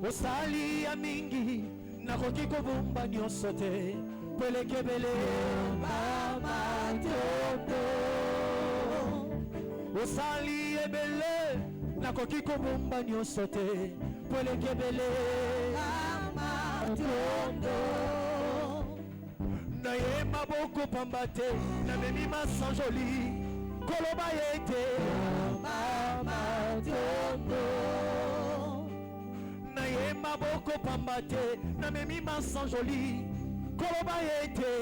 Osali ya mingi nakoki kobomba nyonso te pelekebele mama toto. Osali ebele nakoki kobomba nyonso te pelekebele mama toto. Na ye maboko pamba te na memi masanjoli koloba yete mama toto. Ye maboko pambate na memi masanjoli koloba yete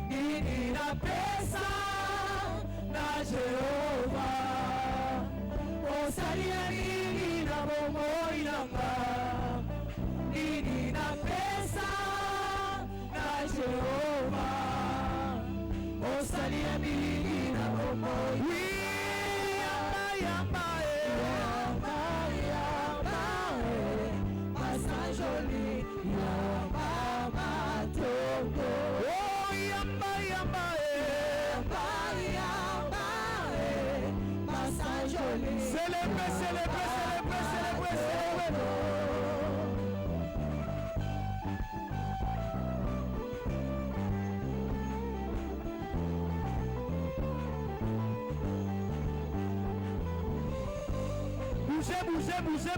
nini na pesa na Jehova. Osali ya nini na bomoi nanga, nini na pesa na Jehova. Osali ya nini na bomoi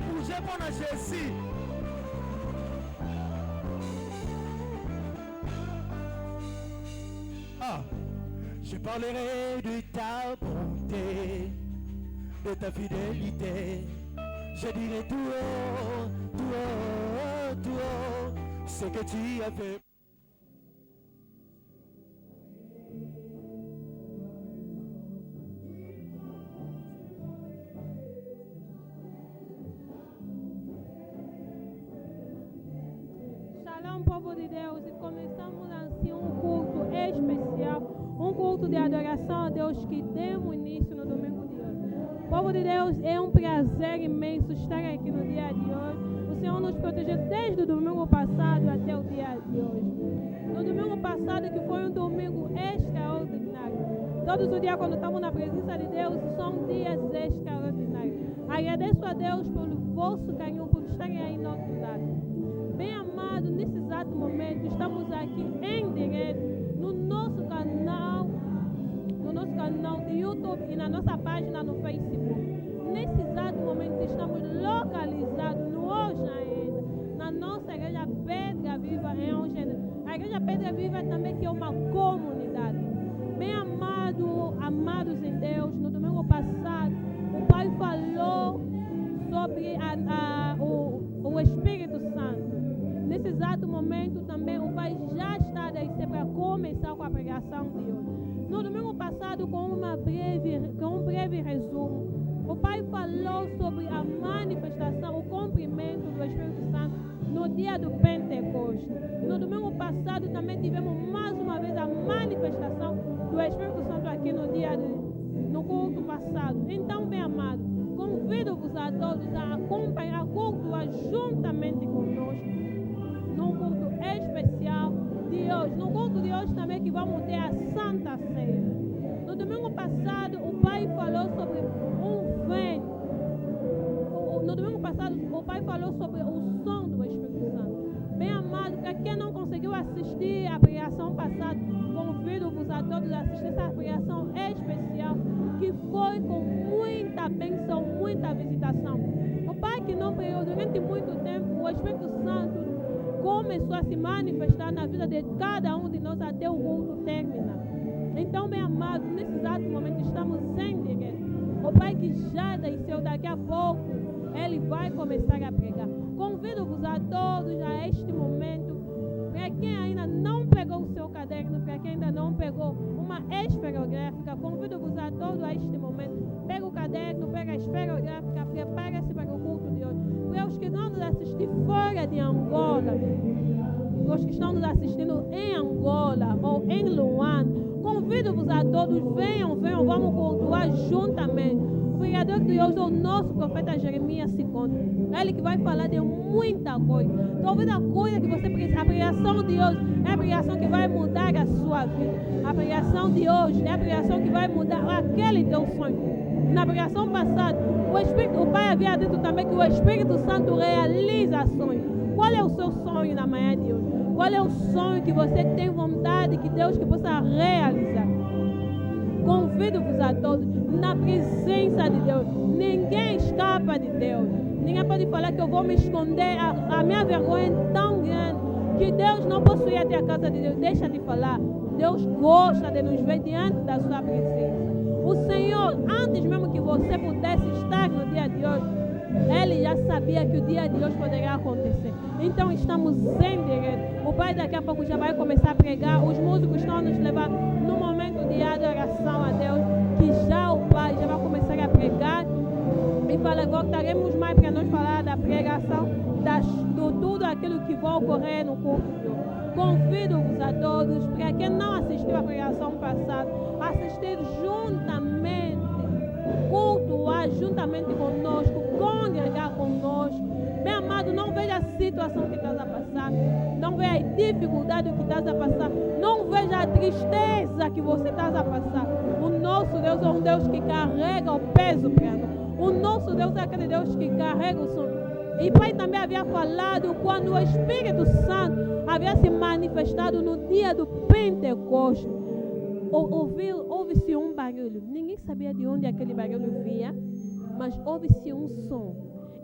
bougez pour la Jésus. Je parlerai de ta bonté, de ta fidélité. Je dirai tout haut, tout haut, tout haut, ce que tu as fait. Povo de Deus, e começamos assim um culto especial, um culto de adoração a Deus que demos início no domingo de hoje. Povo de Deus, é um prazer imenso estar aqui no dia de hoje. O Senhor nos protegeu desde o domingo passado até o dia de hoje. No domingo passado, que foi um domingo extraordinário. Todos os dias quando estamos na presença de Deus, são dias extraordinários. Agradeço a Deus pelo vosso carinho, por estarem aí no nosso lado. Bem amado, nesse exato momento, estamos aqui em direto no nosso canal de YouTube e na nossa página no Facebook. Nesse exato momento, estamos localizados no Ojaena, na nossa igreja Pedra Viva em Ojaena. A igreja Pedra Viva também que é uma comunidade. Bem amado, amados em Deus, no domingo passado, o Pai falou sobre o Espírito Santo. Nesse exato momento também o Pai já está a descer para começar com a pregação de hoje. No domingo passado, com um breve resumo, o Pai falou sobre a manifestação, o cumprimento do Espírito Santo no dia do Pentecostes. No domingo passado também tivemos mais uma vez a manifestação do Espírito Santo aqui no culto passado. Então, bem amado, convido-vos a todos a acompanhar, a cultuar juntamente conosco num culto especial de hoje. No culto de hoje também que vamos ter a Santa Ceia. No domingo passado o Pai falou sobre um vento. No domingo passado o Pai falou sobre o som do Espírito Santo. Bem amado, para quem não conseguiu assistir a pregação passada, convido-vos a todos a assistir essa pregação especial que foi com muita bênção, muita visitação. O Pai que não pregou durante muito tempo, o Espírito Santo começou a se manifestar na vida de cada um de nós até o culto terminar. Então, meu amado, nesse exato momento estamos em direto. O Pai que já desceu, daqui a pouco Ele vai começar a pregar. Convido-vos a todos a este momento. Para quem ainda não pegou o seu caderno, para quem ainda não pegou uma esferográfica, convido-vos a todos a este momento. Pega o caderno, pega a esferográfica, prepara-se para o culto de hoje. Para os que estão nos assistindo fora de Angola, os que estão nos assistindo em Angola ou em Luanda, convido-vos a todos, venham, vamos cultuar juntamente. O pregador de hoje, o nosso profeta Jeremias se conta. Ele que vai falar de muita coisa. Talvez a coisa que você precisa, a pregação de hoje é a pregação que vai mudar a sua vida. A pregação de hoje é a pregação que vai mudar aquele teu sonho. Na pregação passada, o Pai havia dito também que o Espírito Santo realiza sonhos. Qual é o seu sonho na manhã de hoje? Qual é o sonho que você tem vontade que Deus que possa realizar? Convido-vos a todos na presença de Deus. Ninguém escapa de Deus. Ninguém pode falar que eu vou me esconder. A minha vergonha é tão grande que Deus não posso ir até a casa de Deus. Deixa de falar. Deus gosta de nos ver diante da sua presença. O Senhor, antes mesmo que você pudesse estar no dia de hoje, Ele já sabia que o dia de hoje poderia acontecer. Então estamos em direto. O Pai daqui a pouco já vai começar a pregar. Os músicos estão nos levando no momento de adoração a Deus, que já o Pai já vai começar a pregar. E voltaremos mais para nós falar da pregação, de tudo aquilo que vai ocorrer no culto de hoje. Convido-vos a todos, para quem não assistiu à pregação passada, assistir juntamente, cultuar juntamente conosco, congregar conosco. Meu amado, não veja a situação que estás a passar, não veja a dificuldade que estás a passar, não veja a tristeza que você estás a passar. O nosso Deus é um Deus que carrega o peso para nós. O nosso Deus é aquele Deus que carrega o sonho. E o Pai também havia falado quando o Espírito Santo havia se manifestado no dia do Pentecostes. Houve-se um barulho. Ninguém sabia de onde aquele barulho vinha, mas houve-se um som.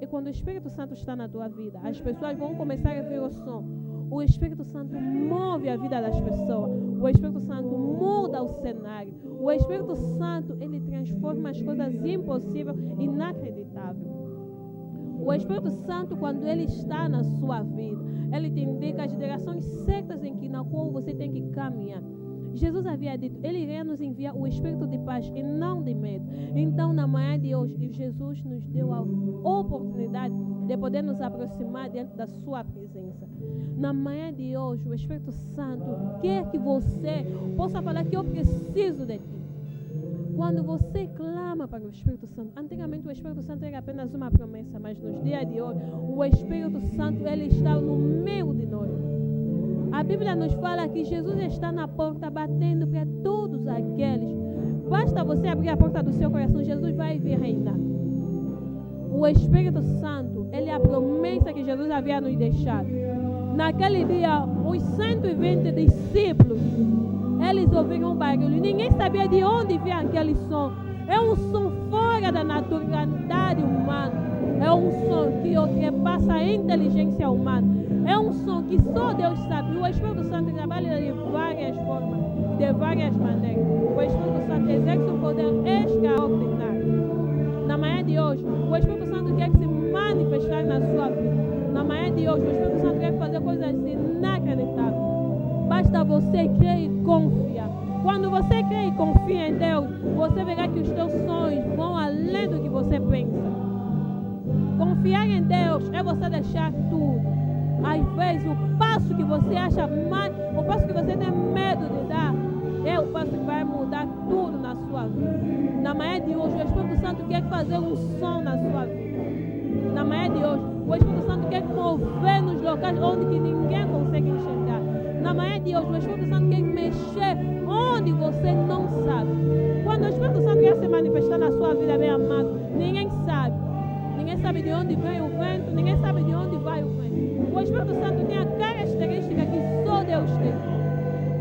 E quando o Espírito Santo está na tua vida, as pessoas vão começar a ouvir o som. O Espírito Santo move a vida das pessoas. O Espírito Santo muda o cenário. O Espírito Santo, ele transforma as coisas impossíveis, inacreditáveis. O Espírito Santo, quando ele está na sua vida, ele te indica as direções certas na qual você tem que caminhar. Jesus havia dito, ele iria nos enviar o Espírito de paz e não de medo. Então, na manhã de hoje, Jesus nos deu a oportunidade de poder nos aproximar diante da sua presença. Na manhã de hoje, o Espírito Santo quer que você possa falar que eu preciso de ti. Quando você clama para o Espírito Santo, antigamente o Espírito Santo era apenas uma promessa, mas nos dias de hoje, o Espírito Santo, ele está no meio de nós. A Bíblia nos fala que Jesus está na porta batendo para todos aqueles. Basta você abrir a porta do seu coração, Jesus vai vir reinar. O Espírito Santo, ele é a promessa que Jesus havia nos deixado. Naquele dia, os 120 discípulos, eles ouviram um barulho. Ninguém sabia de onde vinha aquele som. É um som fora da naturalidade humana. É um som que ultrapassa a inteligência humana. É um som que só Deus sabe. O Espírito Santo trabalha de várias formas, de várias maneiras. O Espírito Santo exerce um poder extraordinário. Na manhã de hoje, o Espírito Santo quer se manifestar na sua vida. Na manhã de hoje, o Espírito Santo quer fazer coisas inacreditáveis. Basta você crer e confiar. Quando você crê e confia em Deus, você verá que os teus sonhos vão além do que você pensa. Confiar em Deus é você deixar tudo. Às vezes, o passo que você acha mais, o passo que você tem medo de dar, é o passo que vai mudar tudo na sua vida. Na manhã de hoje, o Espírito Santo quer fazer um som na sua vida. Na manhã de hoje, o Espírito Santo quer mover nos locais onde que ninguém consegue enxergar. Na manhã de hoje, o Espírito Santo quer mexer onde você não sabe. Quando o Espírito Santo quer se manifestar na sua vida, bem amado, ninguém sabe. Ninguém sabe de onde vem o vento, ninguém sabe de onde vai o vento. O Espírito Santo tem a característica que só Deus tem.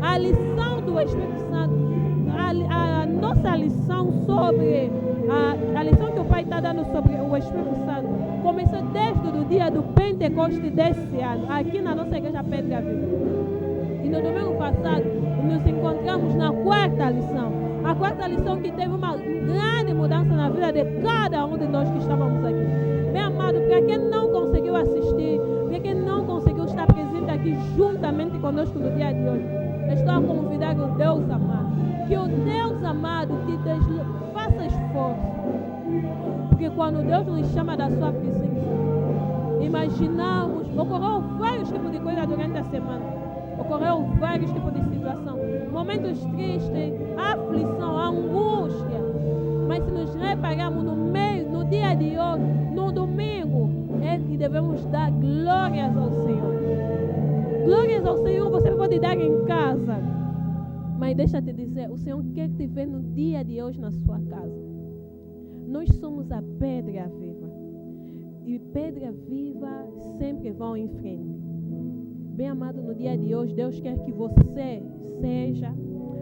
A lição do Espírito Santo, a nossa lição sobre, a lição que o Pai vai estar dando sobre o Espírito Santo começou desde o dia do Pentecoste desse ano, aqui na nossa igreja Pedra Viva. E no domingo passado, nos encontramos na quarta lição. A quarta lição que teve uma grande mudança na vida de cada um de nós que estávamos aqui. Bem amado, para quem não conseguiu assistir, para quem não conseguiu estar presente aqui juntamente conosco no dia de hoje, eu estou a convidar o Deus amado. Que o Deus amado te faça esforço. Porque quando Deus nos chama da sua presença, imaginamos, ocorreu vários tipos de coisas durante a semana. Ocorreu vários tipos de situação. Momentos tristes, aflição, angústia. Mas se nos repararmos no dia de hoje, no domingo, é que devemos dar glórias ao Senhor. Glórias ao Senhor você pode dar em casa. Mas deixa eu te dizer, o Senhor quer te ver no dia de hoje na sua casa. Nós somos a pedra viva. E pedra viva sempre vão em frente. Bem amado, no dia de hoje, Deus quer que você seja.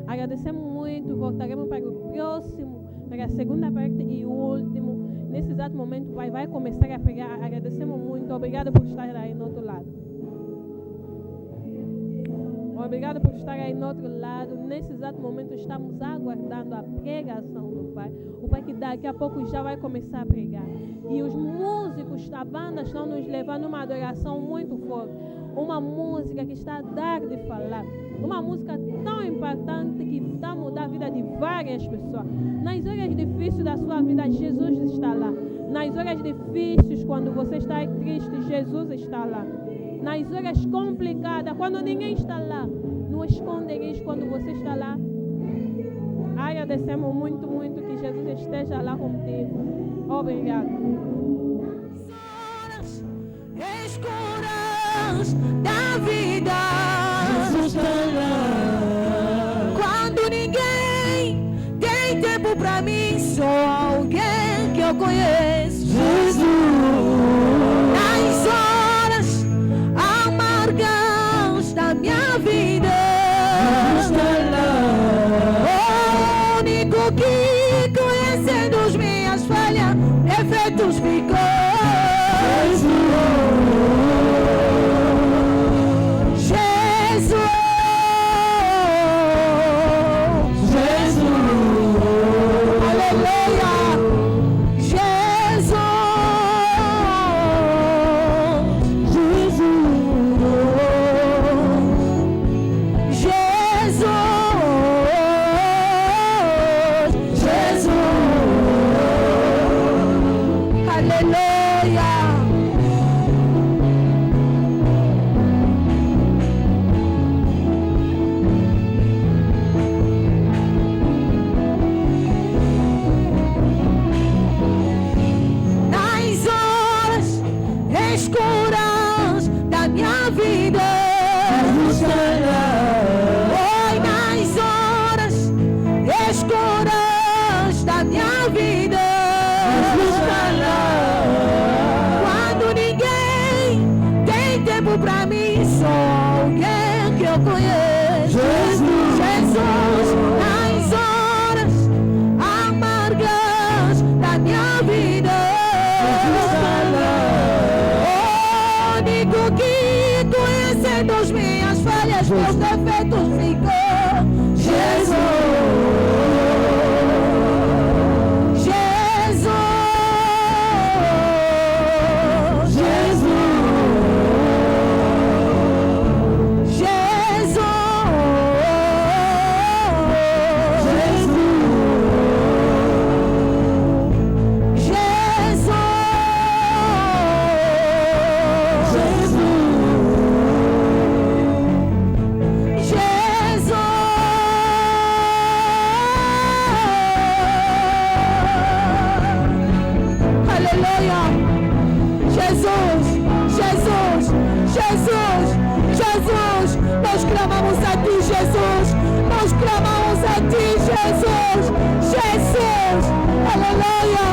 Agradecemos muito, voltaremos para o próximo, para a segunda parte e o último. Nesse exato momento, vai começar a pregar. Agradecemos muito, obrigado por estar aí no outro lado. Obrigado por estar aí no outro lado. Nesse exato momento, estamos aguardando a pregação do Pai. O Pai que daqui a pouco já vai começar a pregar. E os músicos da banda estão nos levando uma adoração muito forte. Uma música que está a dar de falar. Uma música tão importante que está a mudar a vida de várias pessoas. Nas horas difíceis da sua vida, Jesus está lá. Nas horas difíceis, quando você está triste, Jesus está lá. Nas horas complicadas, quando ninguém está lá, no esconderijo, quando você está lá. Agradecemos muito, muito que Jesus esteja lá contigo. Obrigado. Horas escuras da vida, Jesus está lá. quando ninguém tem tempo pra mim, sou alguém que eu conheço. Jesus. Nas horas amargas da minha vida, Jesus está lá. o único que conhecendo as minhas falhas, defeitos ficou. Pra mim, sou alguém que eu conheço. Jesus, nas horas amargas da minha vida, o único que conhecendo as minhas falhas, meus defeitos ficou. Jesus. Nós clamamos a ti, Jesus. Nós clamamos a ti, Jesus. Jesus. Aleluia.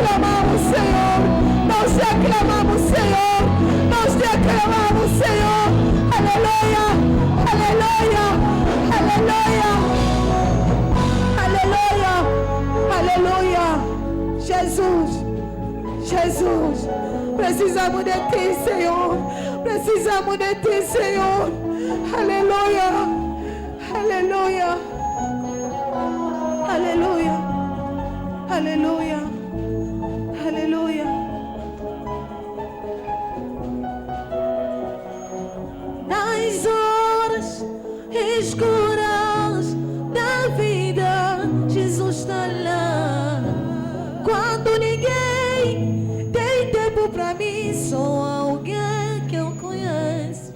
aclamamos, Senhor. Nós te aclamamos, Senhor. Nós te aclamamos, Senhor. Aleluia, aleluia, aleluia, aleluia, aleluia. Jesus, Jesus, precisamos de ti, Senhor. Precisamos de ti, Senhor. Aleluia, aleluia, aleluia, aleluia, aleluia. Nas horas escuras da vida, Jesus está lá. Quando ninguém tem tempo pra mim, só alguém que eu conheço.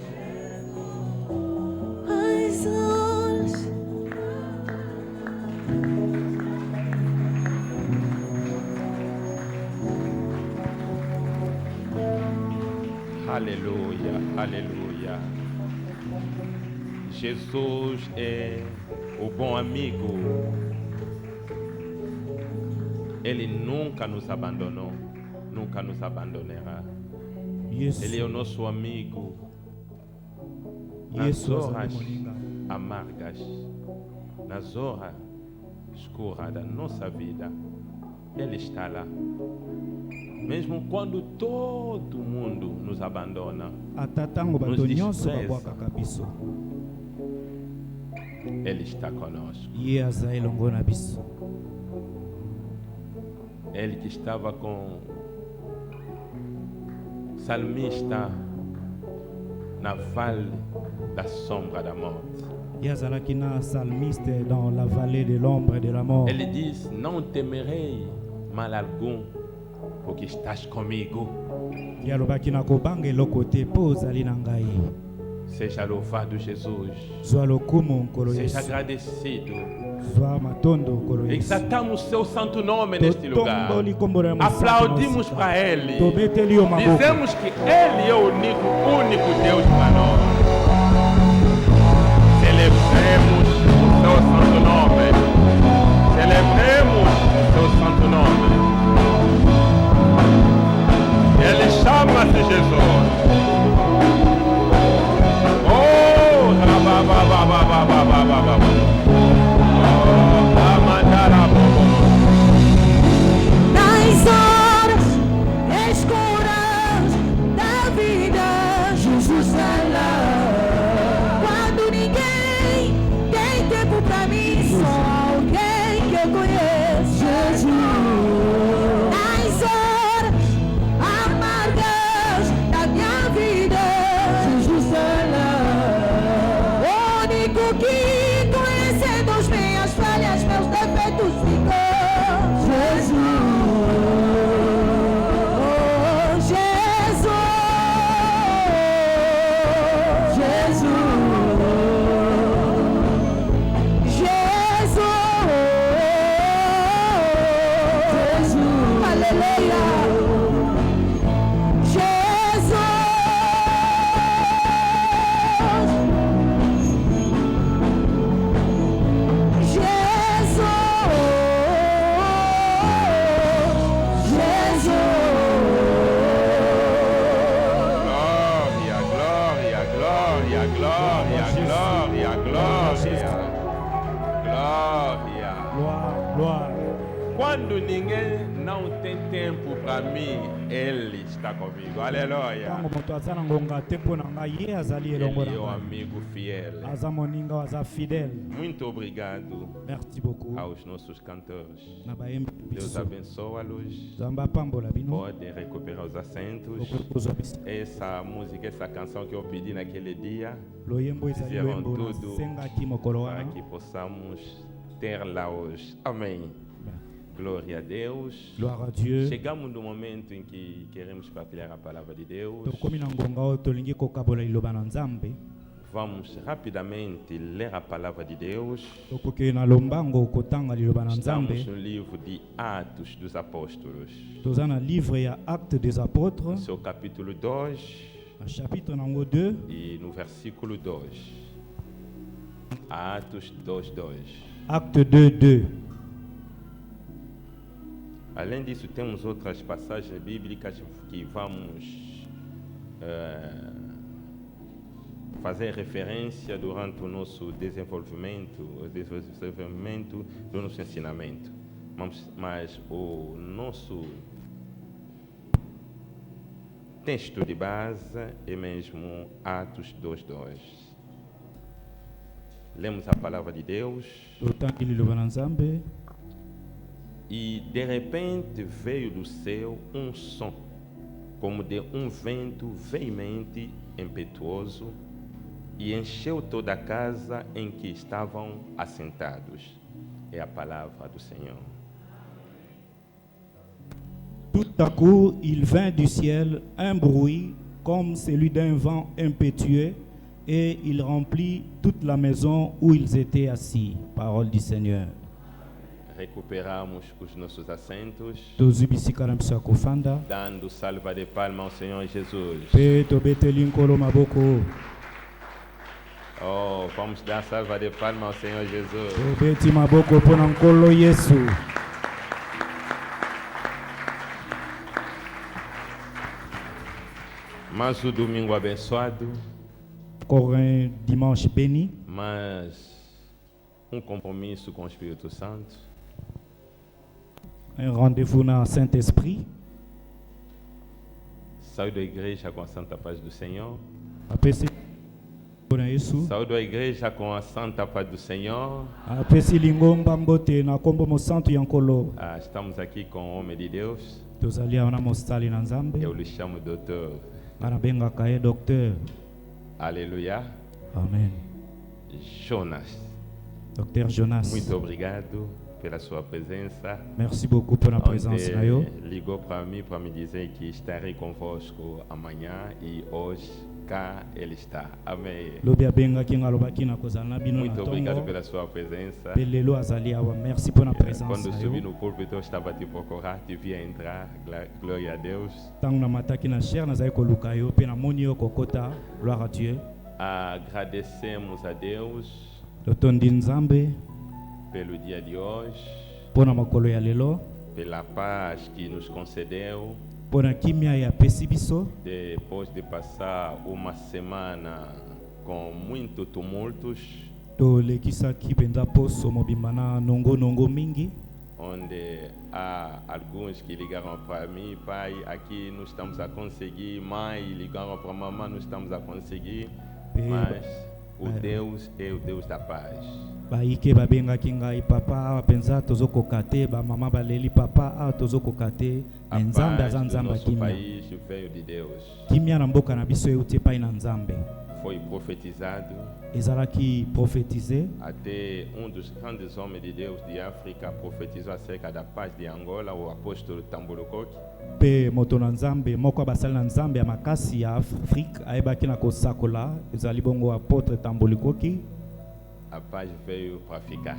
As horas. Aleluia, aleluia. Jesus é o bom amigo. Ele nunca nos abandonou, nunca nos abandonará. Ele é o nosso amigo nas horas amargas, nas horas escuras da nossa vida. Ele está lá. Mesmo quando todo mundo nos abandona, nos despreza, Ele está conosco. Ele que estava com o salmista na vale da sombra da morte. Dans la vallée de l'ombre et de la mort. Ele diz: não temerei mal algum, porque estás comigo. Seja louvado Jesus. Seja agradecido. Exaltamos seu santo nome neste lugar. Aplaudimos para Ele. Dizemos que Ele é o único Deus para nós. Celebremos o seu santo nome. Celebremos o seu santo nome. Ele chama-se Jesus. Oh, Nas horas escuras da vida, Jesus está lá. Quando ninguém tem tempo pra mim, só alguém que eu conheço. Jesus. Nas horas amargas da minha vida, Jesus está lá. O único que conhecendo as minhas falhas, meus defeitos ficou. Jesus. Oh, Jesus. Jesus. Jesus. Jesus. Aleluia. Jesus. Glória, glória, glória, glória, glória, glória. Glória. Gloire. Quando ninguém não tem tempo para mim, Ele está comigo. Aleluia. Ele é o amigo fiel. Muito obrigado Merci beaucoup. aos nossos cantores. Deus abençoa-los. Podem recuperar os assentos. Essa música, essa canção que eu pedi naquele dia, fizeram tudo para que possamos ter-la hoje. Amém. Glória a Deus. Gloire à Dieu. Chegamos no momento em que queremos partilhar a palavra de Deus. Vamos rapidamente ler a palavra de Deus. Estamos no livro de Atos dos Apóstolos. Seu capítulo 2 e no versículo 2. Atos 2:2. Acte 2:2. Além disso, temos outras passagens bíblicas que vamos fazer referência durante o nosso desenvolvimento do nosso ensinamento. Mas o nosso texto de base é mesmo Atos 2:2. Lemos a palavra de Deus e de repente veio do céu um som, como de um vento veemente, impetuoso, e encheu toda a casa em que estavam assentados. É a palavra do Senhor. Tout à coup, il vint du ciel un bruit comme celui d'un vent impétueux et il remplit toute la maison où ils étaient assis. Parole du Seigneur. Recuperamos os nossos assentos, Kufanda. dando salva de palma ao Senhor Jesus. Oh, vamos dar salva de palma ao Senhor Jesus. Mais um domingo abençoado. Encore un dimanche béni. Mas um compromisso com o Espírito Santo. Un rendez-vous dans le Saint-Esprit. Saúde a igreja com a santa paz do Senhor. Saúde a igreja com a santa paz do Senhor. Estamos aqui com o homem de Deus. Eu lhe chamo doutor. Aleluia. Amen. Jonas. Dr. Jonas. Muito obrigado pela sua presença. Merci beaucoup pour la présence. Ligou para mim para me dizer que estarei convosco amanhã e hoje cá ele está. Amém. Muito obrigado pela sua presença. Merci pour la présence. Quando subi no púlpito eu estava te procurar, te via entrar. Glória a Deus. Agradecemos a Deus pelo dia de hoje, pela paz que nos concedeu, depois de passar uma semana com muitos tumultos, onde há alguns que ligaram para mim, pai, aqui não estamos a conseguir, mãe, ligaram para mamãe, não estamos a conseguir, mas o Deus é o Deus da paz. Baike babengaki ngai papa penza tozokokate ba mama baleli papa tozokokate nzambe aza nzambe kimia kimia na mboka na biso euti epai na nzambe. Foi profetizado. Ezalaki profetizé. Até dos grandes homens de Deus de África profetizou acerca da paz de Angola, o apóstolo Tambulukoki. Pe moto na nzambe moko basali na nzambe ya makasi ya Afrique ayebaki na kosakola ezali bongo apôtre Tambulukoki. A paz veio para ficar.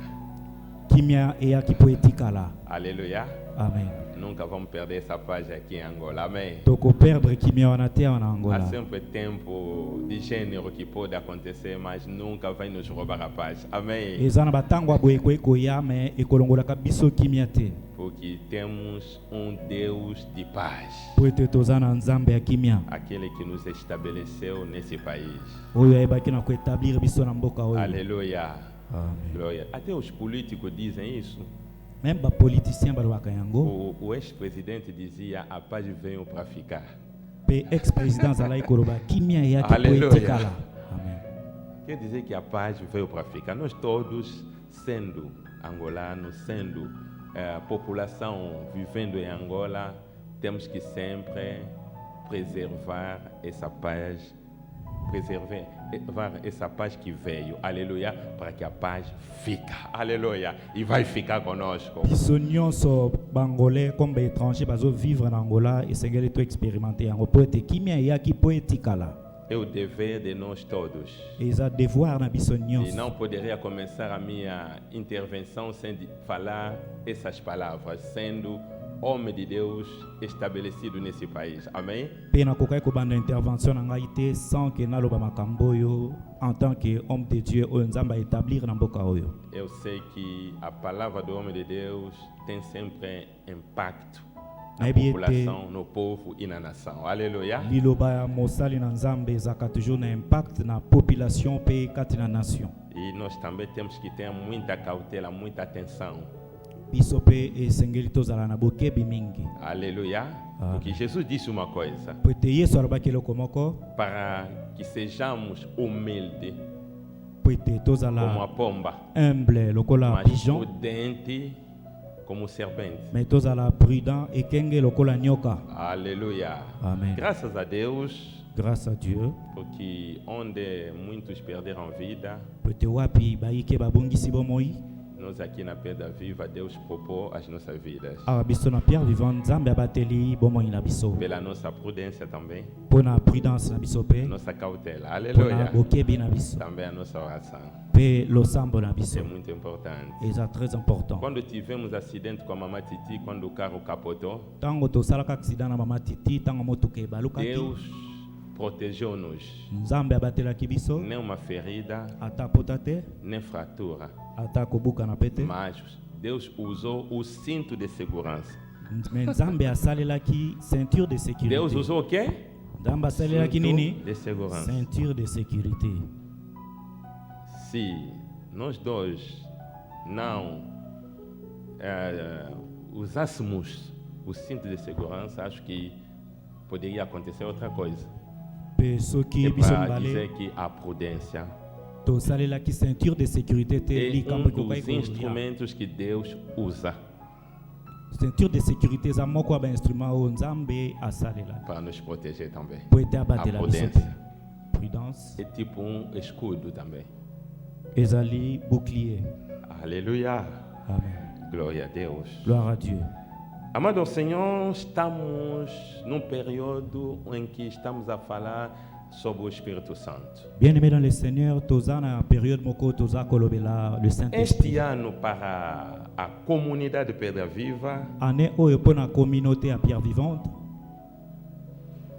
Kimia eyaki po etikala. Aleluia. Amen. Nunca vamos perder essa paz aqui em Angola. Amém. Toko perdre kimia wana te na Angola. Há sempre tempo de gênero que pode acontecer, mas nunca vai nos roubar a paz. Amém. Ezana batango aboyeko ekoya me ekolongolaka biso kimia te. Porque temos Deus de paz. Poete tozana nzambe ya kimia. Aquele que nos estabeleceu nesse país. Oyo ayebaki na koetablir biso na mboka oyo. Aleluia. Amen. Glória. Até os políticos dizem isso. Même ba politicien balwaka yango. O ex-presidente dizia a paz veio para ficar. Pe ex-president zalai koroba kimia yaki poetikala. Amen. Quer dizer que a paz veio para ficar. Nós todos, sendo angolanos, sendo população vivendo em Angola, temos que sempre preservar essa paz, preservar essa paz que veio, aleluia, para que a paz fica, aleluia, e vai ficar conosco. Bisonyoso bangolais comme étrangers bazo vivre na Angola e sengeli to expérimenter yango poete kimia yaki poetikala. É o dever de nós todos. Exa devoir na bisonyoso. E não poderia começar a minha intervenção sem falar essas palavras, sendo homem de Deus estabelecido nesse país. Amém? Intervention sans que naloba makambo yo en tant que homme de Dieu o nzamba établir na mboka oyo. Eu sei que a palavra do homem de Deus tem sempre impacto na população, no povo e na nação. Aleluia. Liloba mosali na nzambe zaka toujours na impact na population pe kati na nation. E nós também temos que ter muita cautela, muita atenção. Bisope e sengeli tozala na bokebi mingi. Aleluia. Porque Jesus disse uma coisa: para que sejamos humildes como a pomba, humble lokola mas pigeon, prudente como serpente. mais tozala prudent et kenge lokola nyoka. Aleluia. Amen. Graças a Deus. Grâce à Dieu. Porque onde muitos perderam vida, nós aqui na Pedra Viva, Deus propôs as nossas vidas. Pela nossa prudência também. Nossa cautela. Aleluia. Também a nossa oração. É muito importante. Quando tivemos acidente com a Mamãe Titi, quando o carro capotou, Deus protegeu-nos. Nenhuma ferida, nem fratura. Mas Deus usou o cinto de segurança. Deus usou o quê? Cinto de segurança. Ceinture de sécurité. Se nós dois não usássemos o cinto de segurança, acho que poderia acontecer outra coisa. É para dizer que a prudência ceinture de sécurité é um dos instrumentos que Deus usa ceinture de sécurité za moko ba instrument o nzambe asalela para nos proteger também. A prudência é tipo escudo também. Ezali bouclier. Aleluia. Amen. Glória a Deus. Glória a Dieu. Amado Senhor, estamos num período em que estamos a falar sobre o Espírito Santo. Bien-aimé dans le Seigneur, toza na période moko toza kolobela le Saint-Esprit. Este ano para a comunidade Pedra Viva, année oyo pona communauté à Pierre Vivante,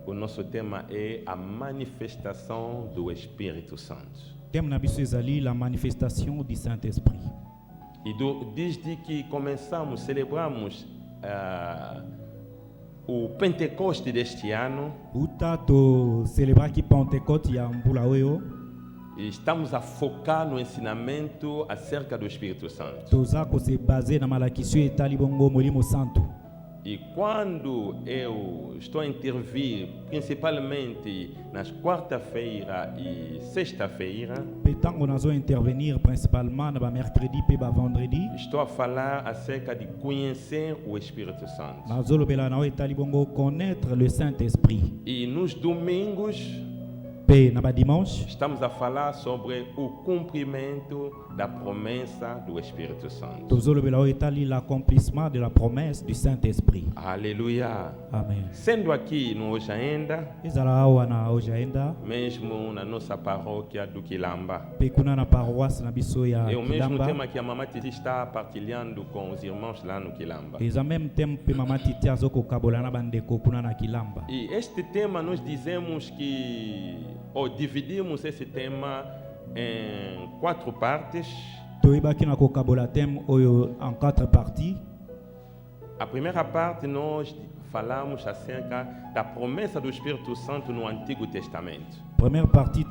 o nosso tema é a manifestação do Espírito Santo. Thème na biso ezali la manifestation du Saint-Esprit. E desde que começamos, celebramos o Pentecoste deste ano, celebrar que Pentecoste ya mbula oyo, estamos a focar no ensinamento acerca do Espírito Santo. Toza ko se baser na malakisio etali bongo molimo santo. E quando eu estou a intervir, principalmente nas quarta-feira e sexta-feira, intervenir principalement na mercredi e vendredi, estou a falar acerca de conhecer o Espírito Santo. Connaître le Saint-Esprit. E nos domingos, estamos a falar sobre o cumprimento da promessa do Espírito Santo. L'accomplissement de la promesse du Saint-Esprit. Aleluia. Amen. Sendo aqui no Hoje Ainda, mesmo na nossa paróquia do Quilamba, é o mesmo tema que a Mamãe Titi está partilhando com os irmãos lá no Quilamba. E este tema nós dizemos que dividimos esse tema em 4 partes. En 4 parties. A primeira parte nós falamos acerca da promessa do Espírito Santo no Antigo Testamento. Première partie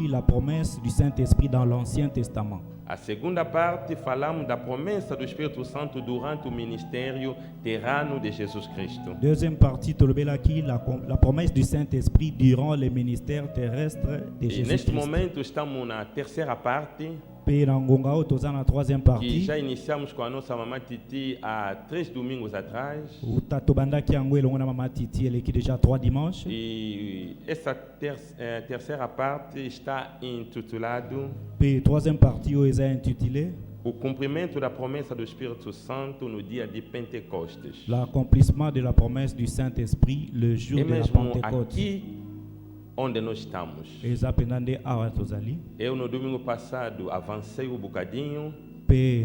la promesse du Saint-Esprit dans l'Ancien Testament. A segunda parte falamos da promessa do Espírito Santo durante o ministério terreno de Jesus Cristo. Deuxième partie la promesse du Saint-Esprit durant le ministère terrestre de Jésus-Christ. Neste momento estamos na terceira parte. Que já iniciamos com a nossa Mamãe Titi há 3 domingos atrás. E essa terceira parte está intitulado o cumprimento da promessa do Espírito Santo no dia de Pentecostes. L'accomplissement de la promesse du Saint-Esprit le jour de la Pentecôte. Aqui onde nós estamos. Eu no domingo passado avancei um bocadinho.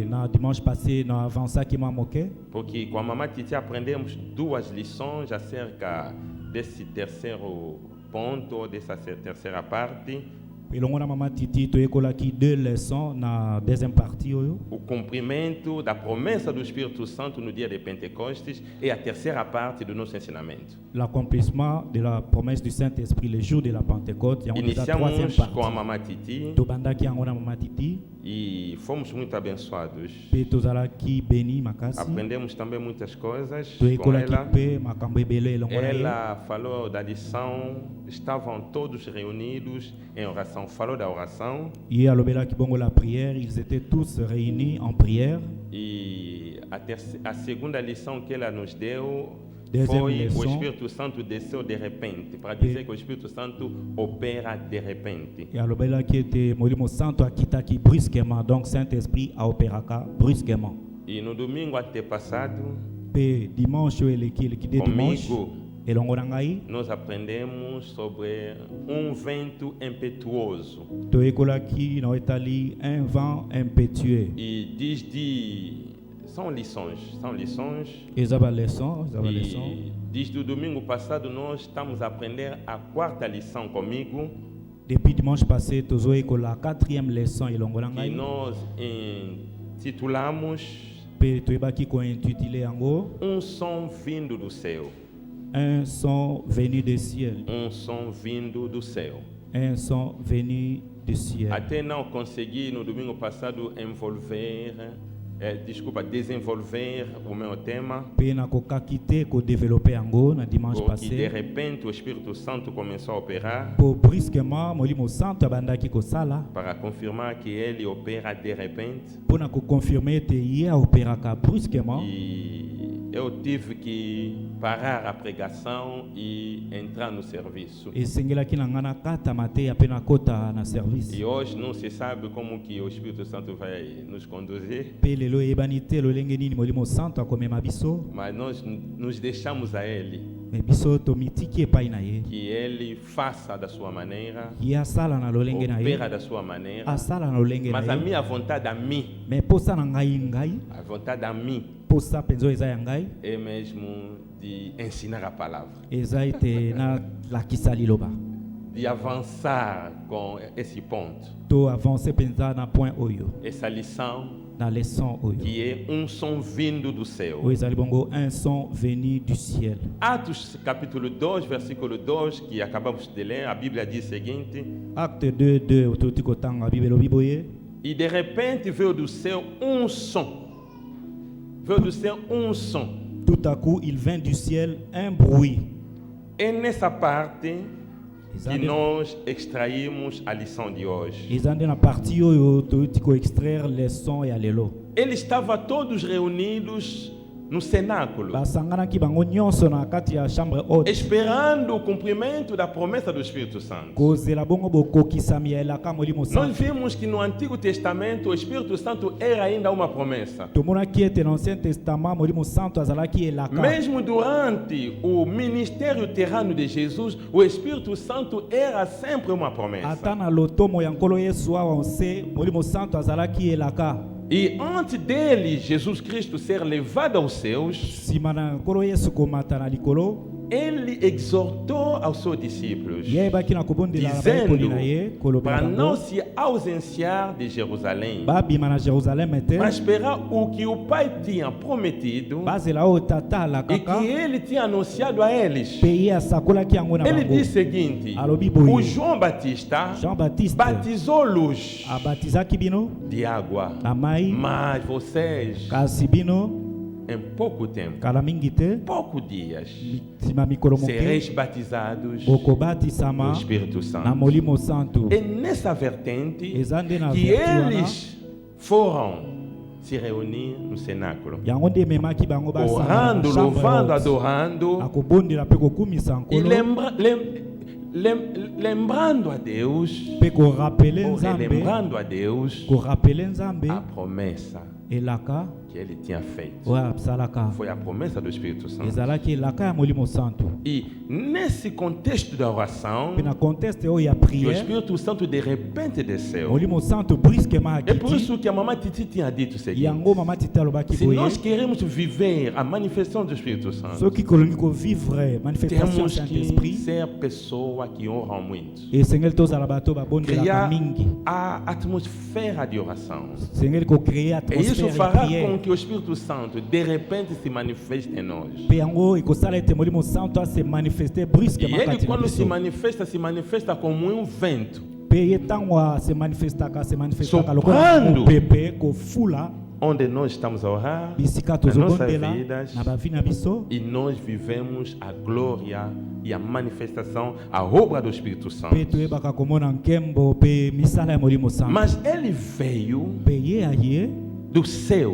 Na dimanche passé, na avança que m'a moqué. Porque com a mamãe Titi aprendemos 2 lições acerca desse terceiro ponto, dessa terceira parte. Pelongo na mama Titi to ekola ki 2 leçons na deuxième partie oyo. O cumprimento da promessa do Espírito Santo no dia de Pentecostes e a terceira parte do nosso ensinamento. L'accomplissement de la promesse du Saint-Esprit le jour de la Pentecôte. Iniciamos com a mamãe Titi. To bandaki yango na mama Titi. E fomos muito abençoados. Pe tozala ki beni makasi. Aprendemos também muitas coisas to com ekola ela. Ki pe makambo ebele elongo na ye. Ela falou da lição, estavam todos reunidos em oração. Falou da oração. E alobela ki bongo la prière, ils étaient tous réunis en prière. E a segunda lição que ela nos deu Deuxième foi leçon. o Espírito Santo desceu de repente, para dizer que o Espírito Santo opera de repente. E alobela ki ete molimo santo akitaki brusquement, donc Saint-Esprit a opéraka brusquement. E no domingo antepassado, Pe dimanche eleki de dimanche. comigo, Elongo na ngai nós aprendemos sobre vento impetuoso. to ekolaki na etali un vent impétueux. E são lições. Ezaba leçon. E desde o domingo passado nós estamos a aprender a 4ª lição comigo, Depuis dimanche passé, tozo ekola 4e leçon elongo na que ngai. nós intitulamos Pe to ebaki ko intitulé yango som vindo do céu. un son venu du ciel. Som vindo do céu. Un son venu du ciel. Até não consegui no domingo passado desenvolver o meu tema, Pe na kokaki te ko développer yango na dimanche porque de passé. repente o Espírito Santo começou a operar Po brusquement molimo santo abandaki kosala para confirmar que ele opera de repente. po na ko confirmer te ye opéraka brusquement. E eu tive que parar a pregação e entrar no serviço. Esengelaki na ngana kata mate ape na kota na service. E hoje não se sabe como que o Espírito Santo vai nos conduzir, Pe lelo eyebani te lolenge nini molimo santo akomema biso. mas nós nos deixamos a Ele, Me biso tomitiki epai na ye. que Ele faça da sua maneira, Ye asala na lolenge na ye. opera da sua maneira, Asala na lolenge mas na a ye. minha vontade a mim, Me posa na ngai, a vontade a mim posa penzo eza ya ngai, é mesmo de ensinar a palavra, eza ete na lakisa liloba. de avançar com esse ponto, To avance penza na point oyo, essa lição na leçon oyo. que é som vindo do céu. Oyo ezali bongo un son venu du ciel. Atos capítulo 2, versículo 2, que acabamos de ler, a Bíblia diz o seguinte: Acte 2, ototi kotanga Bible elobi boye. e de repente veio do céu som. Veio do céu som. Tout à coup, il vint du ciel un bruit. É nessa parte que Ezande nós extraímos a lição de hoje. ezande na partie oyo toti ko extraire leçon ya lelo. Eles estavam todos reunidos no cenáculo, Basanganaki bango nyonso na kati ya chambre haute. esperando o cumprimento da promessa do Espírito Santo. Kozela bongo bokokisami ya elaka molimo Nós santo. vimos que no Antigo Testamento o Espírito Santo era ainda uma promessa. Tomonaki ete na Ancien Testament molimo santo azalaki elaka. Mesmo durante o ministério terreno de Jesus, o Espírito Santo era sempre uma promessa. Ata na lotomo ya nkolo Yesu awa onse molimo santo azalaki elaka. E antes dele, Jesus Cristo, ser levado aos céus, Sima na nkolo Yesu komata na likolo, ele exortou aos seus discípulos, yebaki na kobondela na bayekoli na ye dizendo kolobela para não bango se ausenciar de Jerusalém, babima na Jerusalem te mas esperar o que o Pai tinha prometido bazela oyo tata e alakaka que ele tinha anunciado a eles. pe ye asakolaki yango na Ele bango. disse o seguinte: Alobi boye. o João Batista Jean-Baptiste batizou-los abatizaki bino de água, na mai, mas vocês, kasi bino em pouco tempo, kala mingi te poucos dias, nsima mikolo sereis moke batizados bokobatisama no Espírito na Santo. molimo santo. É nessa vertente Eza nde na que vertu wana eles foram se reunir no cenáculo, yango nde ememaki bango basangana na orando, chambre louvando, haute. adorando Akobondela mpe kokumisa e nkolo lembrando a Deus, mpe korapele ou nzambe relembrando a Deus korapele nzambe a promessa elaka que ele tinha feito. Foi a promessa do Espírito Santo. E nesse contexto da oração, que o Espírito Santo de repente desceu. É por isso que a mamãe Titi tinha dito o seguinte: se nós queremos viver a manifestação do Espírito Santo, temos que ser pessoas que honram muito. Criar a atmosfera de oração. E isso fará com que o Espírito Santo de repente se manifeste em nós. E ele, quando se manifesta como um vento, soprando onde nós estamos a orar, nas nossas vidas, e nós vivemos a glória e a manifestação, a obra do Espírito Santo. Mas ele veio do céu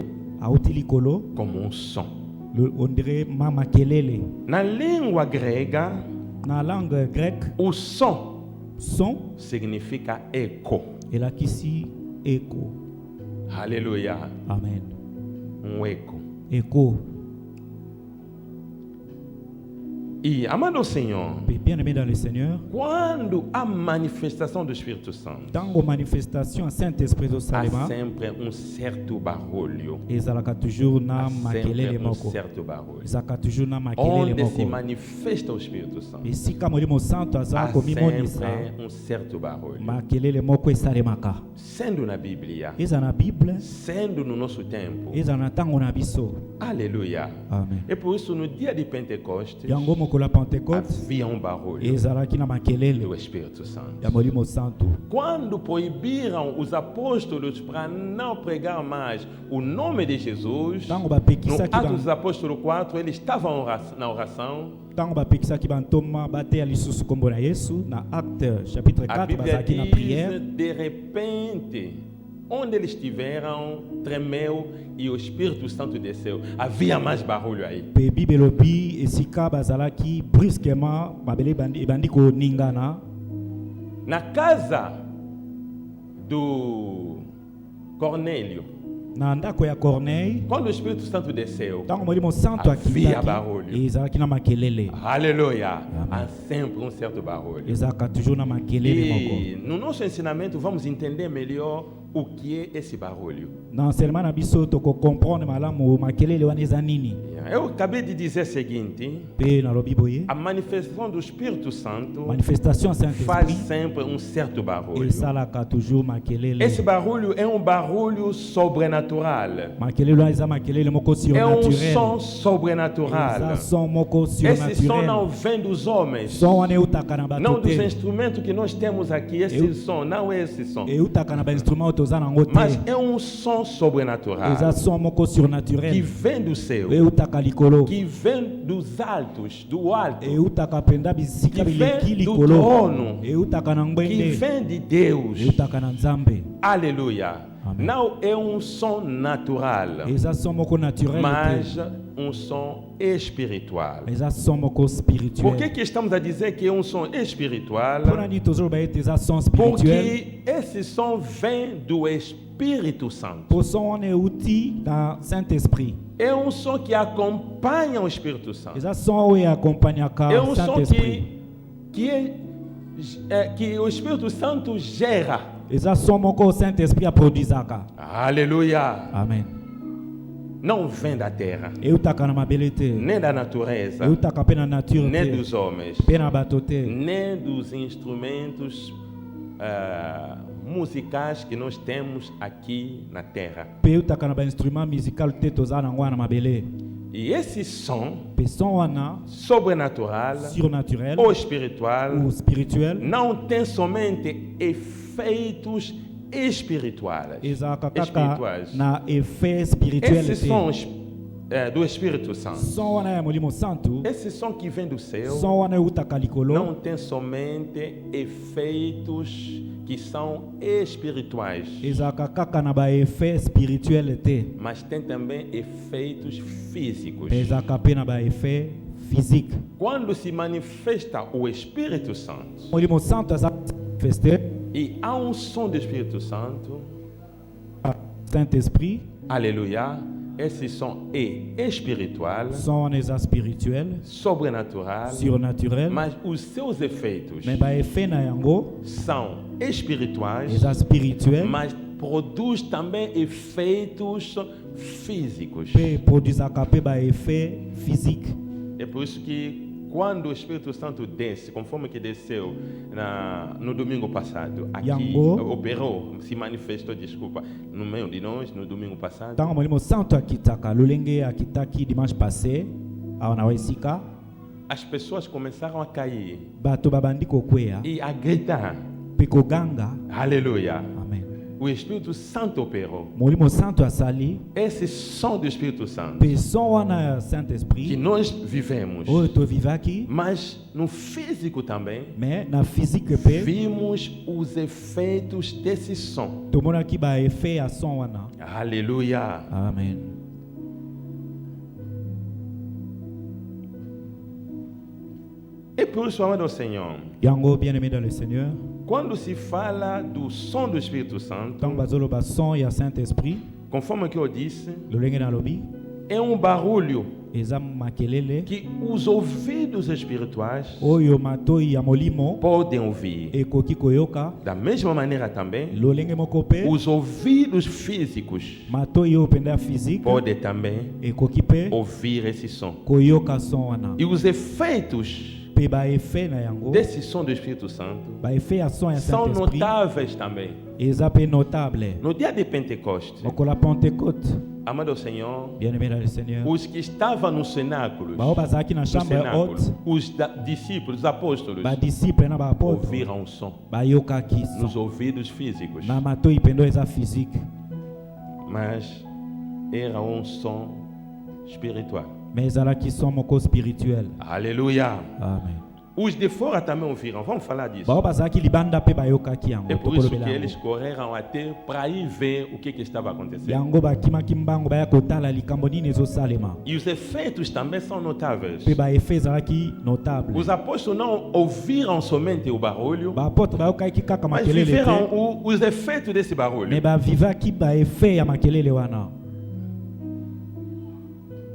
como um som. Na língua grega, o som significa eco. Aleluia. Amen. Um eco. Eco. E, amado Senhor, bien-aimé dans le Seigneur, quando a manifestação do Espírito Santo, há sempre um certo barulho. Onde se manifesta o Espírito Santo, há sempre um certo barulho. Sendo na Bíblia, sendo no nosso tempo. Aleluia. Amen. E por isso no dia de Pentecostes havia um barulho do Espírito Santo. Quando proibiram os apóstolos para não pregar mais o nome de Jesus, no Atos dos Apóstolos 4, eles estavam na oração. A Bíblia diz, de repente, onde eles estiveram, tremeu e o Espírito Santo desceu. Havia mais barulho aí. Na casa do Cornélio, quando o Espírito Santo desceu, havia barulho. Aleluia. Há sempre um certo barulho. E no nosso ensinamento vamos entender melhor o que é esse barulho. Eu acabei de dizer o seguinte: a manifestação do Espírito Santo faz sempre um certo barulho. Esse barulho é um barulho sobrenatural. É um som sobrenatural. Esse som não vem dos homens, não dos instrumentos que nós temos aqui. Esse som não é esse som, mas é um som sobrenatural que vem do céu, que vem dos altos, do alto, que vem do trono, que vem de Deus. Aleluia. Amen. Não é um som natural, mas um som espiritual. Por que estamos a dizer que é um som espiritual? Porque esse som vem do Espírito Santo. É um som que acompanha o Espírito Santo. É um som que o Espírito Santo gera. Aleluia. Amen. Não vem da terra, nem da natureza, nem dos homens, nem dos instrumentos musicais que nós temos aqui na terra. E esse som sobrenatural ou espiritual não tem somente efeitos espirituais. Esses sons do Espírito Santo, esse som que vem do céu, não tem somente efeitos que são espirituais, mas tem também efeitos físicos. Quando se manifesta o Espírito Santo e há um som do Espírito Santo, Saint-Esprit, aleluia, Esse som é espiritual, som spirituel, sobrenatural, surnaturel, mas os seus efeitos são espirituais, spirituel, mas produz também efeitos físicos. Produz efeito físico. É por isso que quando o Espírito Santo desce, conforme que desceu no domingo passado, aqui operou, se manifestou, desculpa, no meio de nós, no domingo passado. As pessoas começaram a cair e a gritar. Aleluia. Amém. O Espírito Santo operou. Esse som do Espírito Santo que nós vivemos, mas no físico também, vimos os efeitos desse som. Aleluia. Amém. E por isso, amado Senhor, bien-aimé dans le Seigneur, quando se fala do som do Espírito Santo, conforme que eu disse, é um barulho que os ouvidos espirituais podem ouvir. Da mesma maneira também, os ouvidos físicos podem também ouvir esse som. E os efeitos desse som do Espírito Santo são notáveis também. No dia de Pentecostes, amado Senhor, os que estavam no cenáculo, os discípulos, os apóstolos, ouviram o som nos ouvidos físicos, mas era um som espiritual. Aleluia. Amém. Os de fora também ouviram. Vamos falar disso. É por isso que eles correram até para ir ver o que estava acontecendo. E os efeitos também são notáveis. Os apóstolos não ouviram somente o barulho, mas viveram os efeitos desse barulho.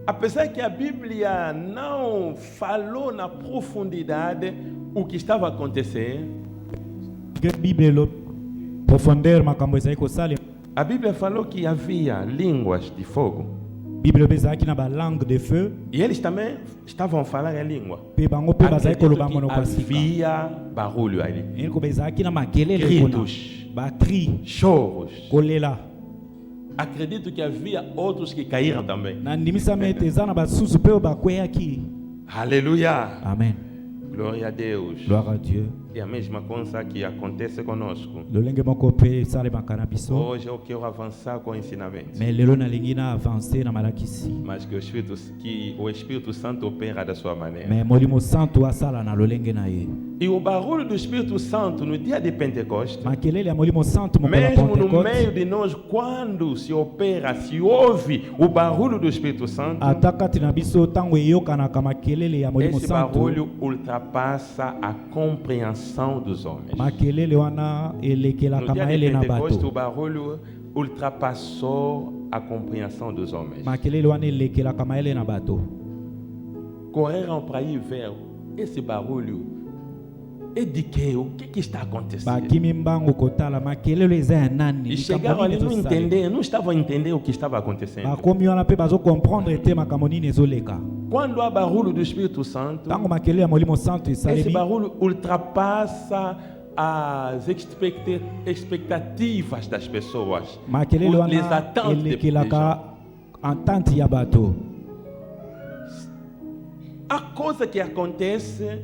Apesar que a Bíblia não falou na profundidade o que estava acontecendo, a Bíblia falou que havia línguas de fogo. E eles também estavam falando em língua. Havia barulho ali. Gritos, choros. Acredito que havia outros que caíram também. Aleluia. Amém. Glória a Deus. Glória a Dieu. É a mesma coisa que acontece conosco. Hoje eu quero avançar com o ensinamento. Mas que o Espírito Santo opera da sua maneira. E o barulho do Espírito Santo no dia de Pentecostes, mesmo no meio de nós, quando se opera, se ouve o barulho do Espírito Santo, esse barulho ultrapassa a compreensão dos homens. No dia de Pentecostes, o barulho ultrapassou a compreensão dos homens. Correram para ir ver esse barulho. E de que? O que está acontecendo? E chegaram ali, não estavam a entender o que estava acontecendo. Quando há barulho do Espírito Santo, esse barulho ultrapassa as expectativas das pessoas, les attentes des gens. A coisa que acontece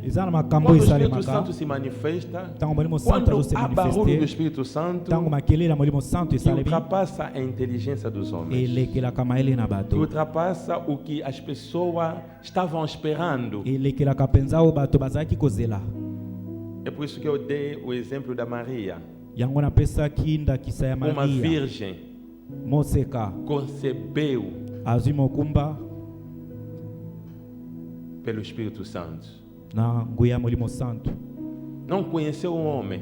quando o Espírito Santo se manifesta, quando há barulho do Espírito Santo, que ultrapassa a inteligência dos homens, que ultrapassa o que as pessoas estavam esperando. É por isso que eu dei o exemplo da Maria, uma virgem concebeu pelo Espírito Santo. Não conheceu um homem,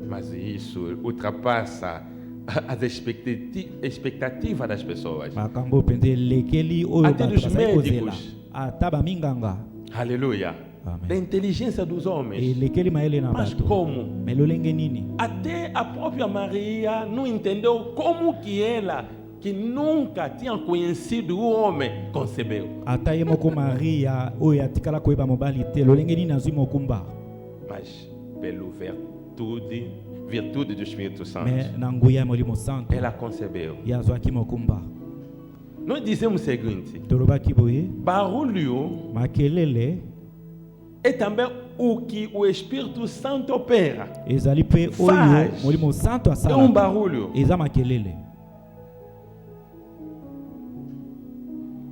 mas isso ultrapassa as expectativas das pessoas. Até dos médicos. Aleluia. Da inteligência dos homens. Mas como? Até a própria Maria não entendeu como que ela, que nunca tinha conhecido o homem, concebeu. Mas pela virtude do Espírito Santo, ela concebeu. Nós dizemos o seguinte: barulho é também o que o Espírito Santo opera. Faz. É um barulho.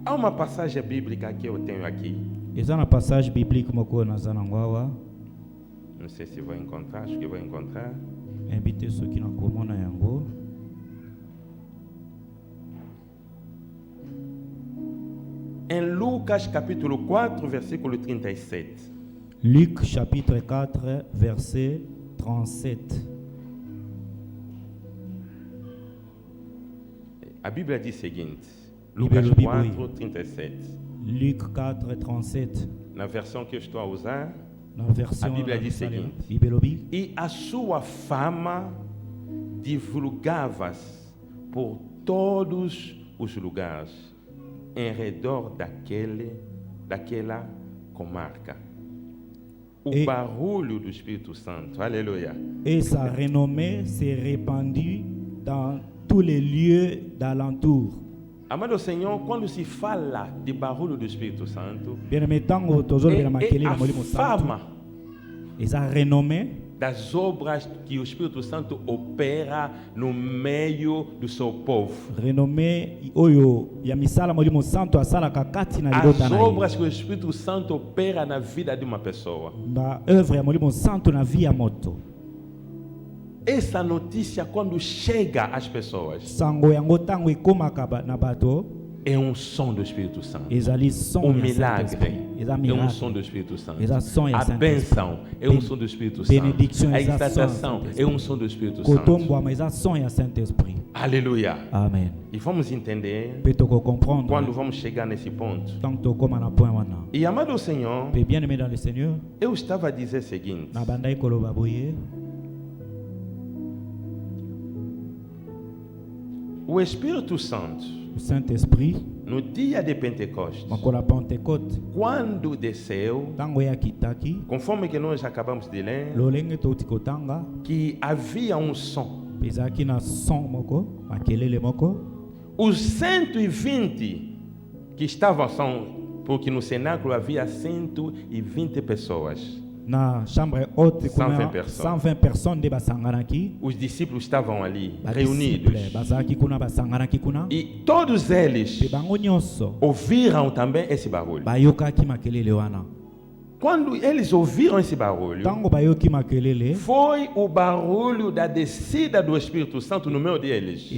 Há uma passagem bíblica que eu tenho aqui. Não sei se vou encontrar, acho que vou encontrar. Em Lucas capítulo 4, versículo 37. Luc chapitre 4, verset 37. A Bíblia diz o seguinte: Lucas 4, 37. Luc 4, 37. Na versão que eu estou a usar, a Bíblia diz o seguinte: e a sua fama divulgava-se por todos os lugares em redor daquela comarca. O barulho do Espírito Santo, aleluia. Et sa renommée s'est répandue dans tous les lieux d'alentour. Amado Senhor, quando se fala de barulho do Espírito Santo, é a fama essa renommée das obras que o Espírito Santo opera no meio do seu povo. Renommée oyo ya misala molimo santo asala kakati na libota na. As obras que o Espírito Santo opera na vida de uma pessoa. Na œuvre ya molimo santo na via moto. Essa notícia quando chega às pessoas, sango yango tango ikomaka na bato, é um som do Espírito Santo. O milagre é um som do Espírito Santo. A bênção é um som do Espírito Santo. A exaltação é um som do Espírito Santo. Aleluia. Amém. E vamos entender quando vamos chegar nesse ponto. E amado Senhor, eu estava a dizer o seguinte: o Espírito Santo, o Saint-Esprit, no dia de Pentecostes, quando desceu, conforme que nós acabamos de ler, que havia um som. Os 120 que estavam, porque no cenáculo havia 120 pessoas. Na chambre haute, 120 personnes de basanganaki. Os discípulos estavam ali reunidos. E todos eles ouviram também esse barulho. Quando eles ouviram esse barulho, foi o barulho da descida do Espírito Santo no meio deles.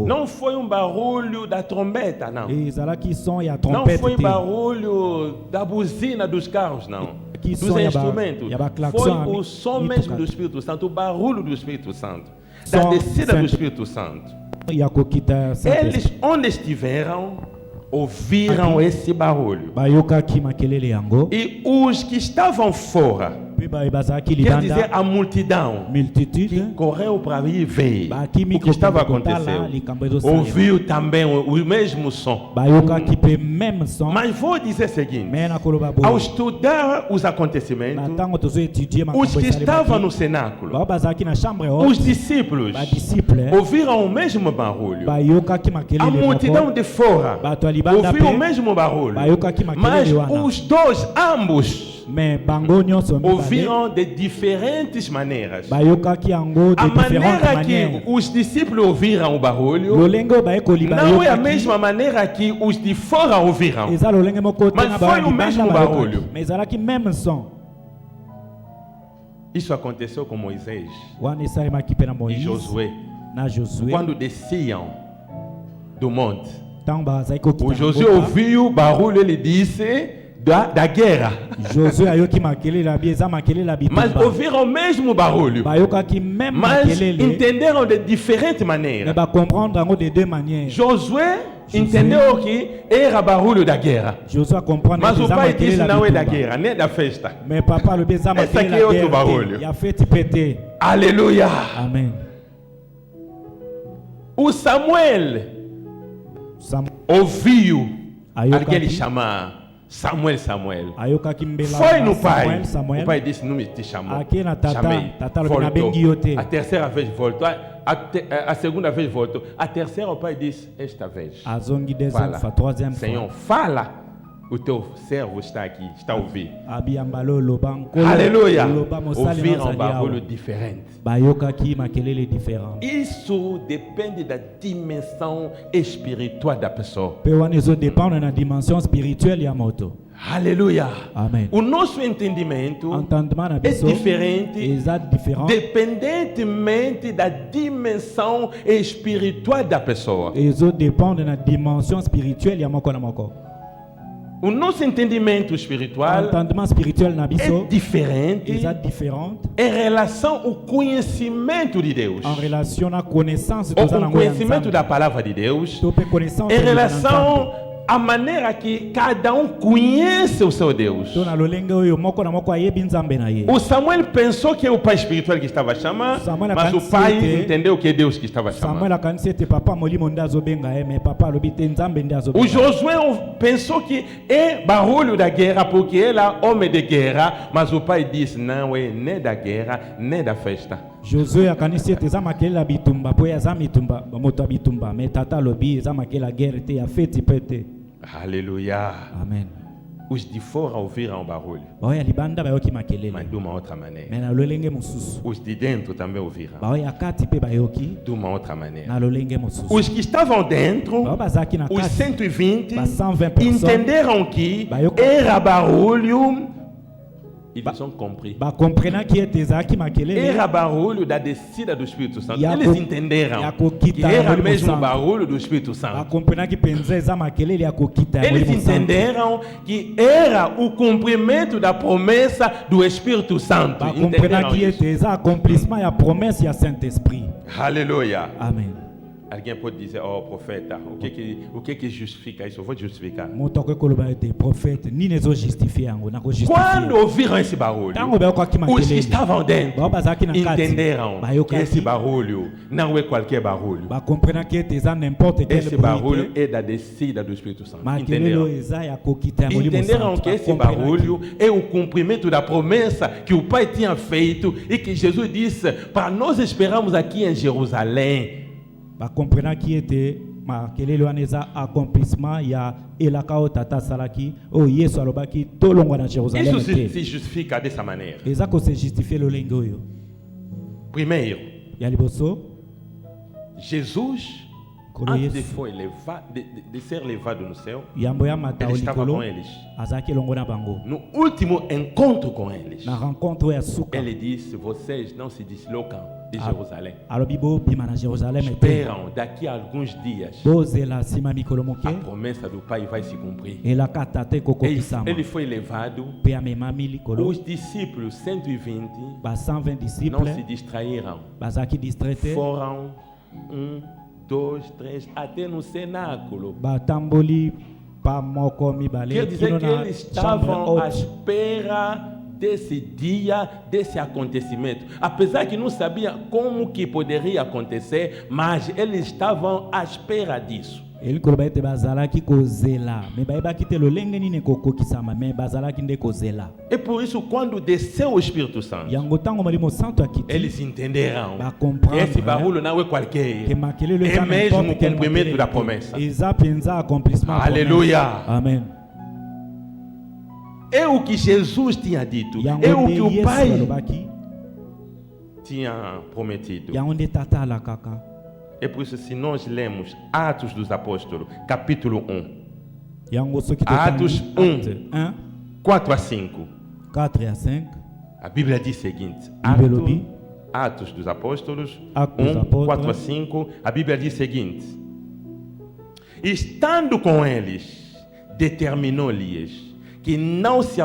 Não foi um barulho da trombeta, não. Não foi barulho da buzina dos carros, não. Dos instrumentos. Foi o som mesmo do Espírito Santo, o barulho do Espírito Santo, da descida do Espírito Santo. Eles, onde estiveram, ouviram esse barulho. E os que estavam fora, quer dizer, a multidão que correu para ir ver o que estava acontecendo, ouviu também o mesmo som. Mas vou dizer o seguinte: ao estudar os acontecimentos, os que estavam no cenáculo, os discípulos, ouviram o mesmo barulho. A multidão de fora ouviu o mesmo barulho. Mas os dois, ambos, ouviram de diferentes maneiras. A maneira que os discípulos ouviram o barulho não é a mesma maneira que os de fora ouviram, mas foi o mesmo barulho. Isso aconteceu com Moisés e Josué quando desciam do monte. O Josué ouviu o barulho, ele disse: da guerra. Josué ayoki makelele la bieza makelele la bitumba. Mas ouviram o mesmo barulho. Bayokaki même Mas makelele. entenderam de diferentes maneiras. Mais ba comprendre en de deux manières. Josué entendeu que era barulho da guerra. Josué comprendre. Mas o pai disse não é da guerra, nem da festa. Mais papa le bieza makelele la guerra. Esse aqui é outro barulho. Ya fête pété. Aleluia. Amen. O Samuel ouviu alguém chamar Samuel. Foi no pai. O pai disse: não me te chamou. Chamei. Voltou. A terceira vez voltou. A segunda vez voltou. A terceira o pai disse: esta vez. Fala. Senhor, fala. O teu servo está aqui, está a ouvir. Aleluia. Ouviram um barulho diferente. Isso depende da dimensão espiritual da pessoa. Aleluia. Amen. O nosso entendimento é diferente, dependentemente da dimensão espiritual da pessoa. O nosso entendimento espiritual é diferente em relação ao conhecimento de Deus, em relação à conhecimento da palavra de Deus, em relação à maneira que cada um conhece o seu Deus. O Samuel pensou que é o pai espiritual que estava chamando, mas o pai entendeu que é Deus que estava chamando. O Josué pensou que é barulho da guerra porque ele é homem de guerra, mas o pai disse: não é nem da guerra nem da festa. Josué akanisi ete eza makele la bitumba po eza mitumba moto bitumba mais tata lobi eza makele la guerre te ya fête pete. Aleluia. Amen. Os de fora ouviram o barulho, mas de uma outra maneira. Os de dentro também ouviram, de uma outra maneira. Os que estavam dentro, os 120, entenderam que era barulho. Eles ont compris. Era barulho da descida do Espírito Santo. Eles entenderam que era mesmo barulho do Espírito Santo. Eles entenderam que era o cumprimento da promessa do Espírito Santo. Aleluia. Amém. Alguém pode dizer: oh profeta, o que justifica isso? Eu vou justificar. Quando ouviram esse barulho, os que estavam dentro entenderam que esse barulho não é qualquer barulho. Esse barulho é da descida do Espírito Santo. Entenderam que esse barulho é o cumprimento da promessa que o Pai tinha feito e que Jesus disse para nós esperarmos aqui em Jerusalém. Comprendre qui était makelele waneza accomplissement ya elakao tata salaki o yesu alobaki tolongwa na Jérusalem. Isso se justifica dessa maneira. Ezako se justifier le lengoyo. Primeiro, ya liboso Jesus antes de ser levado no céu, ele estava com eles. No último encontro com eles, ele disse: vocês não se deslocam de Jerusalém. Esperam daqui a alguns dias. A promessa do Pai vai se cumprir. Ele foi levado. Os discípulos 120 não se distraíram. Foram 2, 3, até no cenáculo. Quer dizer que eles estavam à espera desse dia, desse acontecimento. Apesar que não sabiam como que poderia acontecer, mas eles estavam à espera disso. E por isso, quando desceu o Espírito Santo, eles entenderam que esse barulho não é qualquer, é mesmo o cumprimento da promessa. Aleluia. Amém. É o que Jesus tinha dito, é o que o Pai tinha prometido. É por isso, se nós lemos Atos dos Apóstolos, capítulo 1, Atos 1, 4 a 5, a Bíblia diz o seguinte: Atos dos Apóstolos 1, 4 a 5, a Bíblia diz o seguinte: estando com eles, determinou-lhes que não se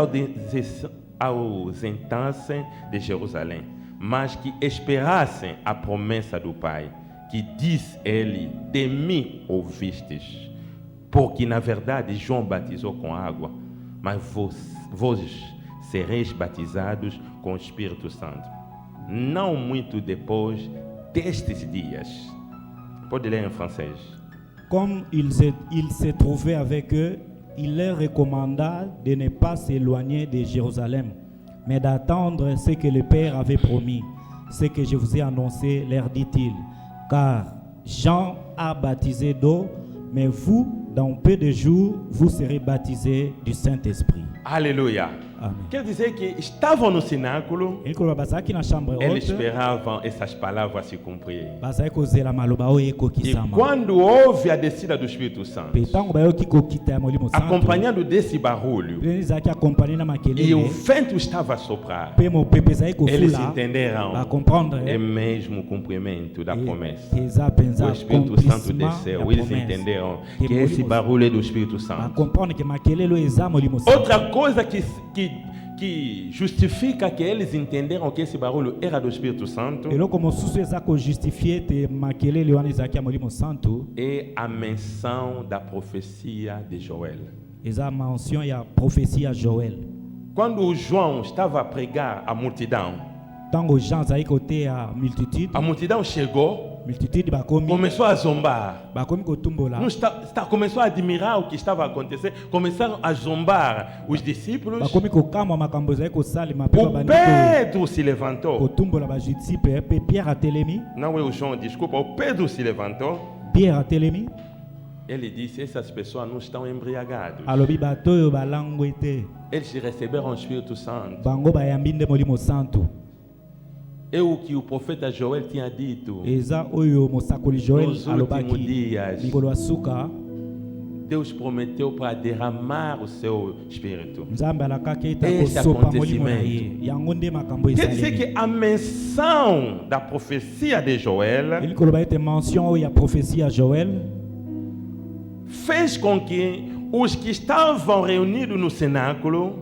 ausentassem de Jerusalém, mas que esperassem a promessa do Pai, que diz ele: de mim ouvistes. Porque na verdade João batizou com água, mas vós sereis batizados com o Espírito Santo. Não muito depois destes dias. Pode ler em francês. Comme il se trouvait avec eux, il leur recommanda de ne pas s'éloigner de Jérusalem, mais d'attendre ce que le Père avait promis, ce que je vous ai annoncé, leur dit-il. Car Jean a baptisé d'eau, mais vous, dans peu de jours, vous serez baptisés du Saint-Esprit. Alléluia. Amen. Quer dizer que estavam no cenáculo, eles esperavam essas palavras se cumprir. E quando houve a descida do Espírito Santo, acompanhando desse barulho, e o vento estava a soprar, eles entenderam o mesmo cumprimento da promessa. O Espírito Santo desceu, eles entenderam que esse barulho é do Espírito Santo. Outra coisa que justifica que eles entenderam que esse barulho era do Espírito Santo é a menção da profecia de Joel. Quando o João estava a pregar a multidão, a multidão chegou, começou a zombar. Começou a admirar o que estava a acontecer. Começaram a zombar os discípulos. O Pedro se levantou. Não é o João, desculpa. O Pedro se levantou. Ele disse: essas pessoas não estão embriagados. Eles receberam o Espírito Santo. É o que o profeta Joel tinha dito. Nos últimos dias, Deus prometeu para derramar o seu Espírito. Esse acontecimento. Quer dizer que a menção da profecia de Joel fez com que os que estavam reunidos no cenáculo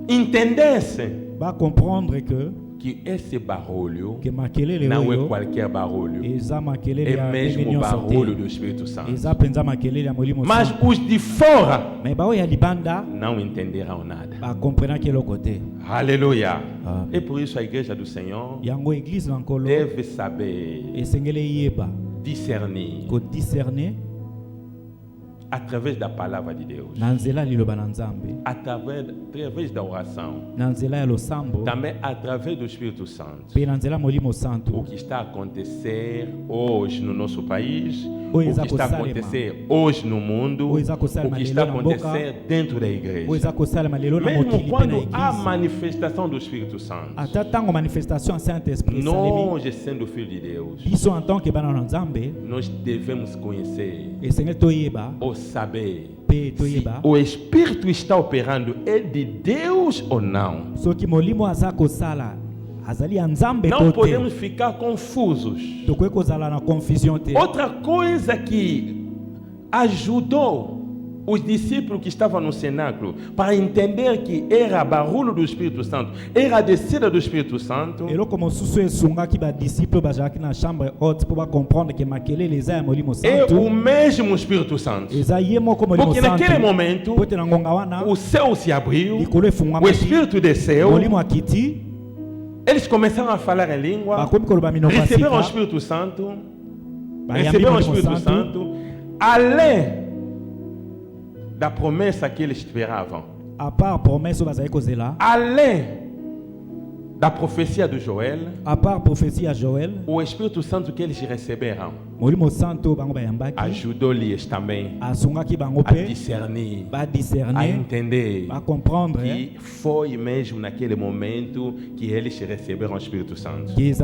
entendessem que esse barulho não é qualquer barulho, é mesmo o barulho do Espírito Santo. Mas os de fora não entenderão nada. Aleluia. E por isso a igreja do Senhor deve saber discernir através da palavra de Deus, através da oração, também através do Espírito Santo, o que está a acontecer hoje no nosso país, o que está a acontecer hoje no mundo, o que está a acontecer dentro da igreja. Mesmo quando há manifestação do Espírito Santo, nós, sendo filhos de Deus, nós devemos conhecer ou saber se o Espírito está operando é de Deus ou não. Não podemos ficar confusos. Outra coisa que ajudou os discípulos que estavam no cenáculo para entender que era barulho do Espírito Santo, era a descida do Espírito Santo, é o mesmo Espírito Santo. Porque naquele momento o céu se abriu, o Espírito desceu, eles começaram a falar em língua, receberam o Espírito Santo, além da promessa que eles esperavam, além da profecia de Joel, o Espírito Santo que eles receberam ajudou-lhes também a discernir, a entender que foi mesmo naquele momento que eles receberam o Espírito Santo. Porque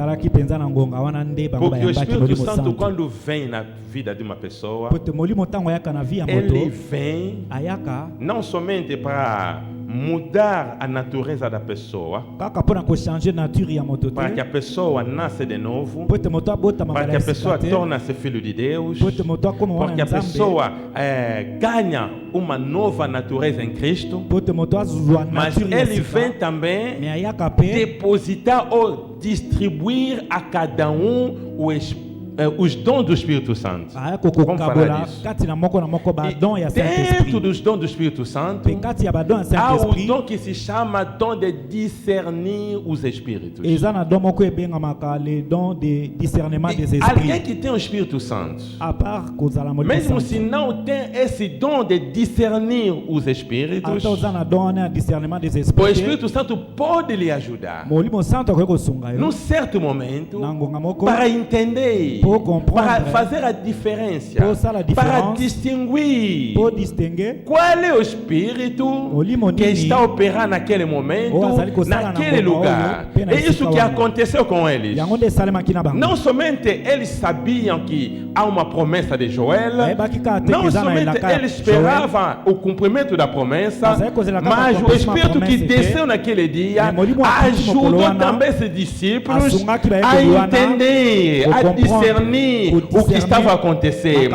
o Espírito Santo, quando vem na vida de uma pessoa, ele vem não somente para mudar a natureza da pessoa, para que a pessoa nasça de novo, para que a pessoa torne-se filho de Deus, para que a pessoa ganhe uma nova natureza em Cristo. Mas ele vem também depositar ou distribuir a cada um os dons do Espírito Santo. Vamos falar disso. E dentro dos dons do Espírito Santo, há o dom que se chama dom de discernir os Espíritos. Alguém que tem o Espírito Santo, mesmo se não tem esse dom de discernir os Espíritos, o Espírito Santo pode lhe ajudar num certo momento para entender, para fazer a diferença, para distinguir qual é o Espírito que está operando naquele momento, naquele lugar. É isso que aconteceu com eles. Não somente eles sabiam que há uma promessa de Joel, não somente eles esperavam o cumprimento da promessa, mas o Espírito que desceu naquele dia ajudou também esses discípulos a entender, a discernir o que estava a acontecer.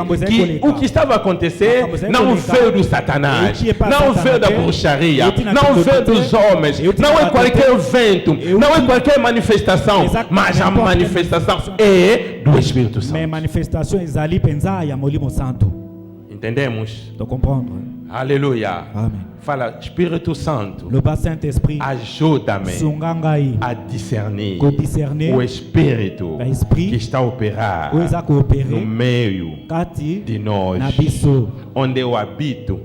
O que estava a acontecer não veio do Satanás, não veio da bruxaria, não veio dos homens, não é qualquer vento, não é qualquer manifestação, mas a manifestação é do Espírito Santo. Entendemos? Aleluia. Amém. Fala, Espírito Santo, ajuda-me a discernir o Espírito que está a operar no meio de nós, onde eu habito,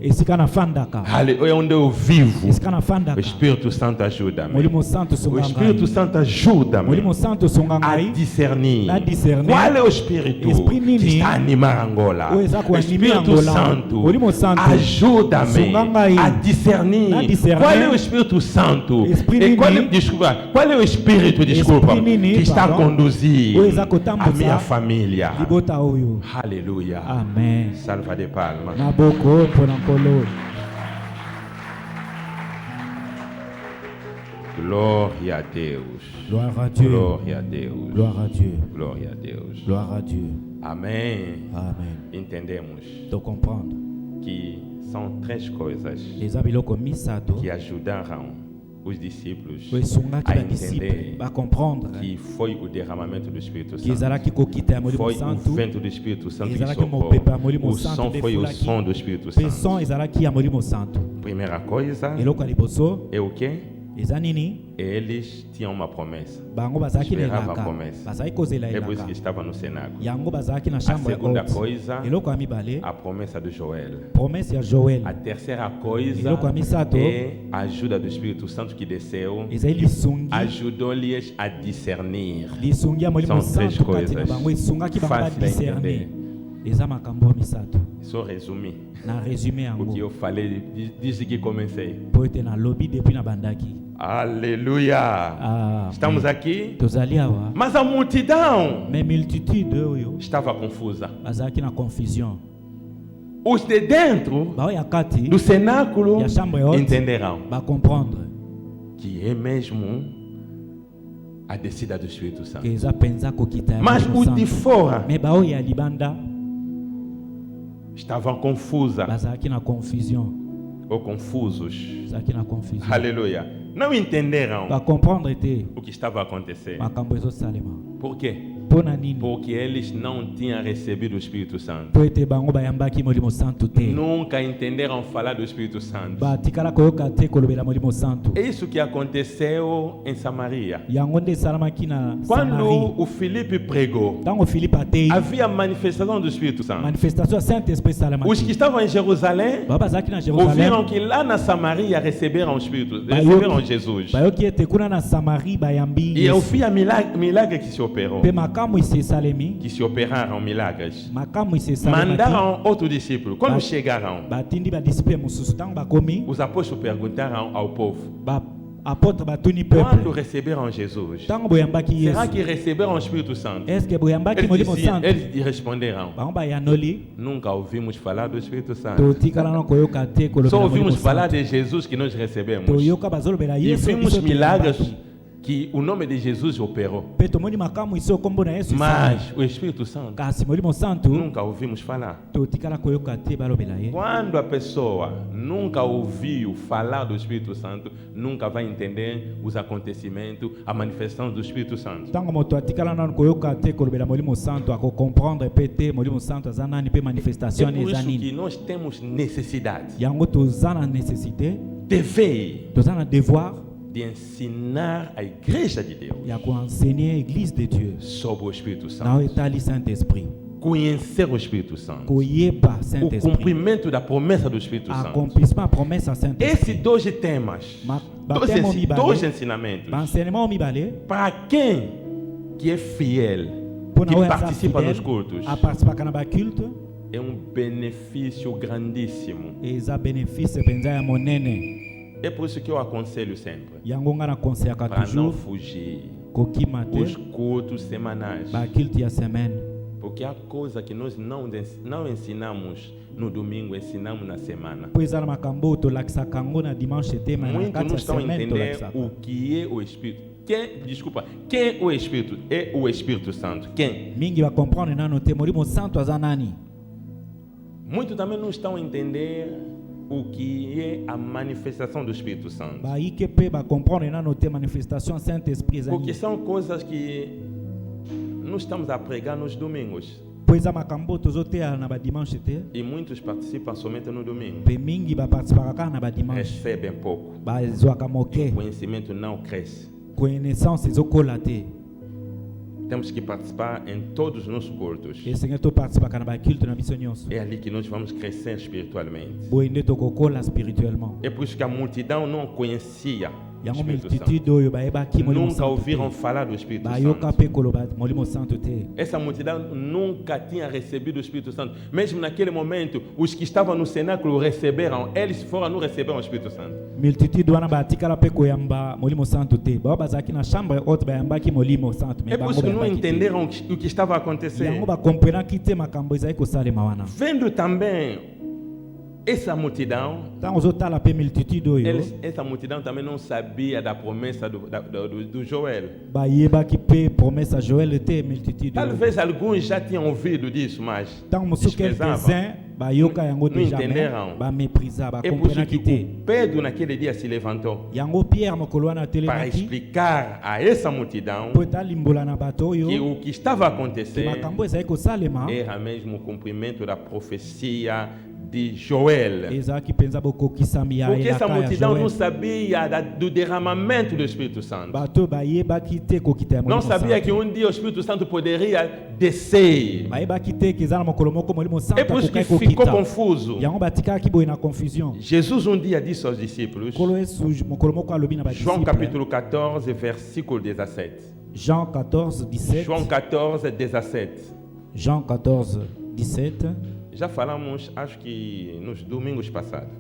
onde eu vivo. O Espírito Santo ajuda-me. O Espírito Santo ajuda-me a discernir qual é o Espírito que está a animar Angola. O Espírito Santo ajuda-me a discernir qual é o Espírito Santo e qual é o Espírito, que está a conduzir a minha família. Aleluia. Amém. Salva de palmas. Glória a Deus. Glória a Deus. Glória a Deus. Glória a Deus. Glória a Deus. Glória a Deus. Amém. Amém. Entendemos que são três coisas que ajudaram os discípulos a entender que foi o derramamento do Espírito Santo, foi o vento do Espírito Santo que soprou, o som foi o som do Espírito Santo. Primeira coisa é o quê? Eles tinham uma promessa. Esperavam a promessa. É por isso que estavam no cenáculo. A segunda coisa, a promessa de Joel. A terceira coisa é a ajuda do Espírito Santo que desceu, ajudou-lhes a discernir. São três coisas fáceis de entender. Só resumir o que eu falei desde que comecei. Aleluia. Estamos aqui, mas a multidão estava confusa. Os de dentro do cenáculo entenderão que é mesmo a descida do Espírito Santo. Mas os de fora estavam confusas ou confusos. Aleluia. Não entenderam o que estava a acontecer. Por quê? Porque eles não tinham recebido o Espírito Santo. Nunca entenderam falar do Espírito Santo. É isso que aconteceu em Samaria. Quando o Filipe pregou, havia manifestação do Espírito Santo. Os que estavam em Jerusalém ouviram que lá na Samaria receberam o Espírito, receberam Jesus. E havia milagre que se operou. Que se operaram milagres. Mandaram outro discípulo. Quando chegaram, os apóstolos perguntaram ao povo: Quando receberam Jesus, será que receberam o Espírito Santo? Eles responderam: nunca ouvimos falar do Espírito Santo. Só ouvimos falar de Jesus que nós recebemos. E vimos milagres que o nome de Jesus operou. Mas o Espírito Santo nunca ouvimos falar. Quando a pessoa nunca ouviu falar do Espírito Santo, nunca vai entender os acontecimentos, a manifestação do Espírito Santo. É por isso que nós temos necessidade, dever de ensinar a igreja de Deus sobre o Espírito Santo. Conhecer o Espírito Santo. O cumprimento da promessa do Espírito Santo. Esses dois temas, dois ensinamentos, para quem que é fiel, que participa nos cultos, é um benefício grandíssimo. É por isso que eu aconselho sempre para não fugir os cultos semanais. Porque há coisa que nós não ensinamos no domingo, ensinamos na semana. Muitos não estão a entender o que é o Espírito. Quem é o Espírito? É o Espírito Santo. Quem? Muitos também não estão a entender o que é a manifestação do Espírito Santo. Porque são coisas que não estamos a pregar nos domingos. E muitos participam somente no domingo. Recebem pouco. O conhecimento não cresce. Temos que participar em todos os nossos cultos. É ali que nós vamos crescer espiritualmente. É por isso que a multidão não conhecia o Espírito Santo. Nunca ouviram falar do Espírito Santo. Essa multidão nunca tinha recebido o Espírito Santo. Mesmo naquele momento, os que estavam no cenáculo receberam, eles foram não receberam o Espírito Santo. É por isso que não entenderam o que estava acontecendo. Vendo também essa multidão, essa multidão também não sabia da promessa do Joel. Talvez alguns já tinham ouvido disso, mas desprezavam. Não entenderam. É por isso que Pedro naquele dia se levantou para explicar a essa multidão que o que estava acontecendo era mesmo o cumprimento da profecia de Joel. Porque essa multidão não sabia do derramamento do Espírito Santo. Não sabia que um dia o Espírito Santo poderia descer. É por isso que ficou confuso. Jesus um dia disse aos discípulos, João capítulo 14, versículo 17. Jean 14, 17. João 14, 17. Jean 14, 17. Já falamos, acho que nos domingos passados.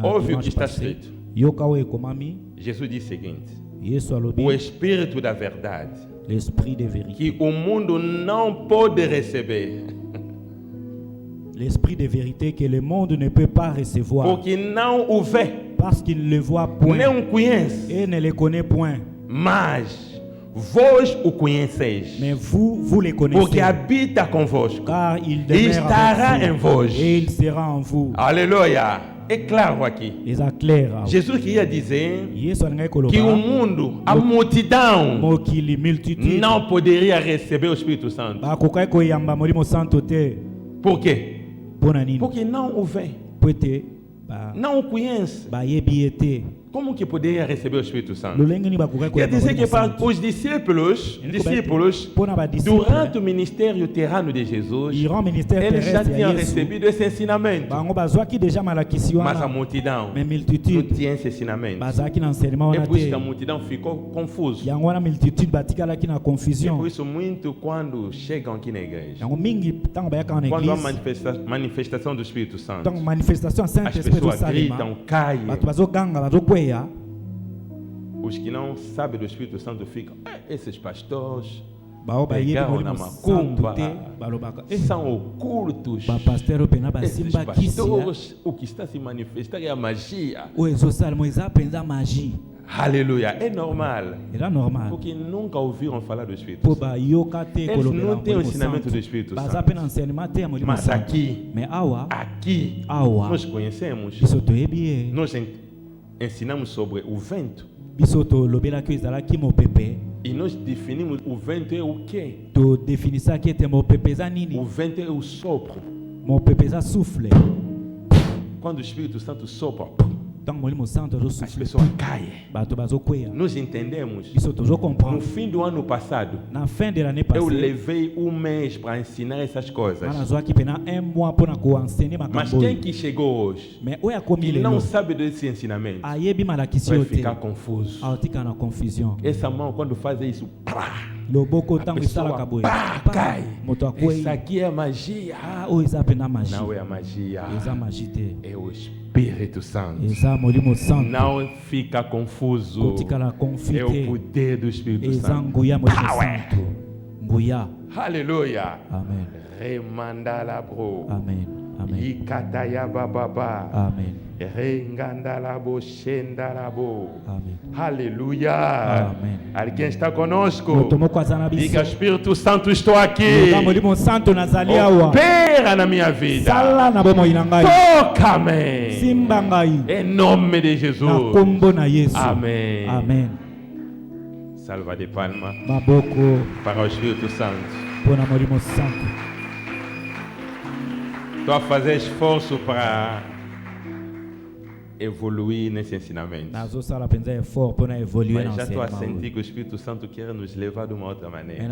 Ouve o que está escrito. Jesus disse o seguinte: o Espírito da verdade, que o mundo não pode receber. L'esprit de vérité que le monde ne peut pas recevoir. Porque não o vê. Parce qu'il ne le voit point. Nem o conhece. Et ne le connaît point. Mas vós o conheceis. Mais vous le connaissez. Porque habita convosco. Car il demeure estará em vós. Et il sera en vous. Aleluia. É claro aqui. Jesus queria dizer que o mundo, a multidão, não poderia receber o Espírito Santo. Por quê? Porque não o vê. Não o conhece. Como que poderia receber o Espírito Santo? Quer dizer que para os discípulos, durante o ministério terreno de Jesus, eles já tinham recebido esse ensinamento. Mas a multidão não tinha esse ensinamento. É por isso que a multidão ficou confusa. É por isso muito quando chegam aqui na igreja, quando há manifestação do Espírito Santo, as pessoas gritam, caem. Os que não sabem do Espírito Santo ficam, esses pastores pegaram na macumba, são ocultos. Esses pastores, o que está se manifestando é a magia. Aleluia, é normal. Porque nunca ouviram falar do Espírito Santo. Eles não têm o ensinamento do Espírito Santo. Mas aqui nós conhecemos. Nós ensinamos sobre o vento. E nós definimos o vento é o quê? O vento é o sopro. Quando o Espírito Santo sopra, as pessoas caem. Nós entendemos. No fim do ano passado, eu levei um mês para ensinar essas coisas. Mas quem que chegou hoje e não sabe desse ensinamento vai ficar confuso. Essa mão, quando faz isso, a pessoa cai. Isso aqui é magia. Não é a magia, é o Espírito Santo. Não fica confuso. É o poder do Espírito Santo. Aleluia. Amém. Remandalabro. Amém. Amém. Ikatayabababa. Amém. Rengandalabo shendarabo. Amém. Aleluia. Amém. Alguém está conosco? Diga, Espírito Santo, estou aqui. Opera na minha vida. Toca-me. Em nome de Jesus. Amém. Amém. Salva de palma para o Espírito Santo. Estou a fazer esforço para evoluir nesse ensinamento. Mas já estou a sentir que o Espírito Santo quer nos levar de uma outra maneira.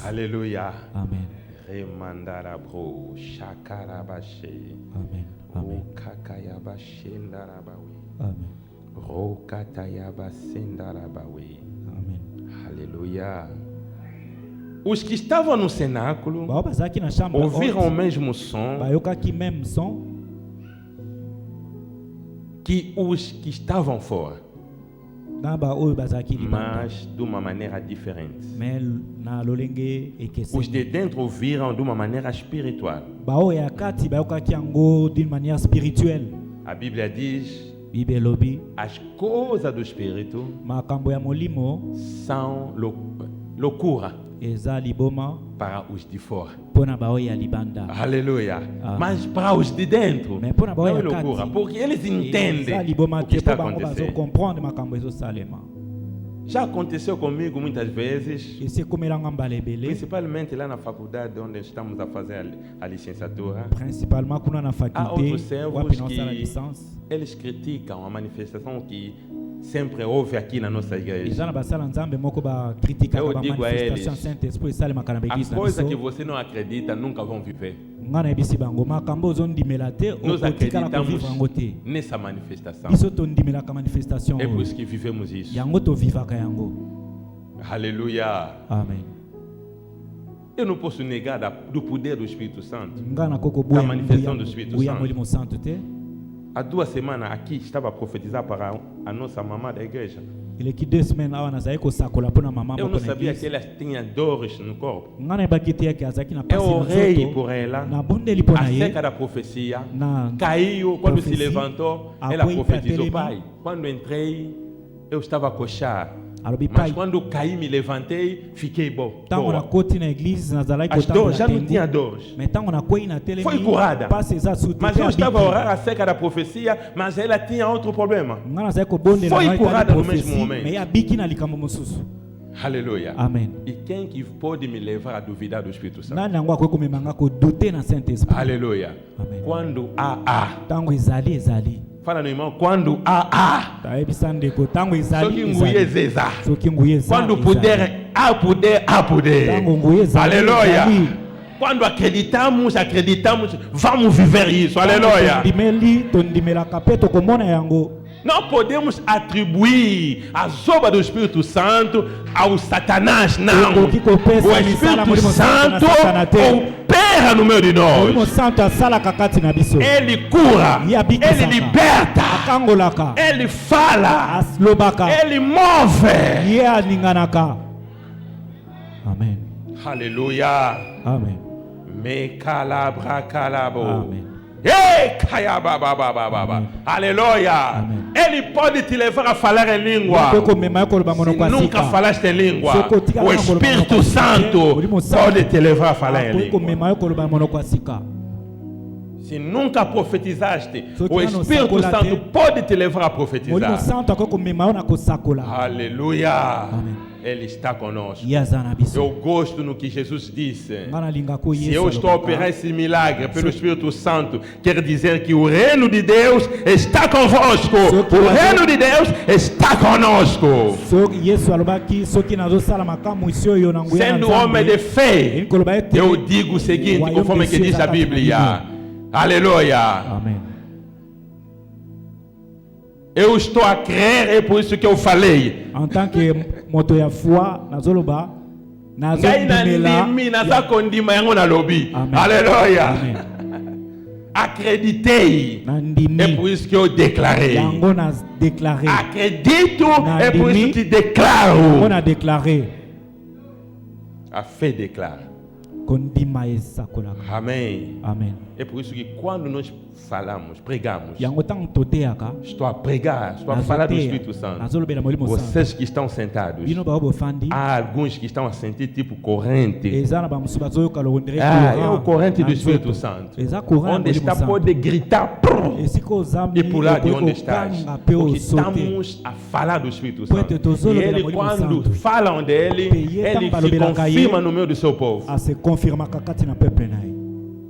Aleluia. Amém. Remandarabro, shakarabache. Amém. Amém. Kakayabashendarabawi. Amém. Rokatayabasendarabawi. Amém. Aleluia. Os que estavam no cenáculo ouviram o mesmo som que os que estavam fora, mas de uma maneira diferente. Os de dentro ouviram de uma maneira espiritual. A Bíblia diz: as coisas do Espírito são loucura para os de fora. Aleluia. Mas para os de dentro não é loucura, porque eles entendem o que está acontecendo. Já aconteceu comigo muitas vezes, principalmente lá na faculdade onde estamos a fazer a licenciatura. Há outros servos que eles criticam a manifestação que sempre houve aqui na nossa igreja. Eu digo a eles, a coisa que você não acredita nunca vão viver. Nós acreditamos nessa manifestação. É por isso que vivemos isso. Aleluia. Amém. Eu não posso negar do poder do Espírito Santo, da manifestação do Espírito Santo. Há 2 semanas aqui estava a profetizar para a nossa mamã da igreja. Eu não sabia que ela tinha dores no corpo. Eu orei por ela acerca da profecia. Caiu, quando se levantou, ela profetizou: Pai, quando entrei, eu estava a coxar. Mas quando caí, me levantei, fiquei bom. As dores, já não tinha dores. Foi curada. Mas eu estava a orar acerca da profecia, mas ela tinha outro problema. Foi curada no mesmo momento. Aleluia. Amém. E quem que pode me levar a duvidar do Espírito Santo? Aleluia. Amém. Quando há. Fala no irmão, quando há. Quando puder, há poder, há poder. Aleluia. Quando acreditamos, vamos viver isso. Aleluia. Não podemos atribuir a obra do Espírito Santo ao Satanás, não. O Espírito Santo opera no meio de nós. Ele cura, ele liberta, ele fala, ele move. Amém. Aleluia. Amém. Me calabra calabo. Amém. Aleluia. Ele pode te levar a falar em língua. Se nunca falaste em língua, o Espírito Santo pode te levar a falar em língua. Se nunca profetizaste, o Espírito Santo pode te levar a profetizar. Aleluia. Amém. Ele está conosco. Eu gosto no que Jesus disse. Se eu estou a operar esse milagre pelo Espírito Santo, quer dizer que o reino de Deus está convosco. O reino de Deus está conosco. Sendo homem de fé, eu digo o seguinte, conforme que diz a Bíblia. Aleluia. Amém. Eu estou a crer, é por isso que eu falei. En tant que moto ya foi, nazoloba, Aleluia. Acreditei. É por isso que eu declarei. Acredito, é por isso que declaro. A fé declara. Amém. Amém. É por isso que quando nós falamos, pregamos, estou a pregar, estou a falar do Espírito Santo. Vocês que estão sentados, há alguns que estão a sentir tipo corrente. É o corrente do Espírito Santo. Onde está pode gritar e pular de onde estás. Porque estamos a falar do Espírito Santo. E ele quando falam dele, ele se confirma no meio do seu povo.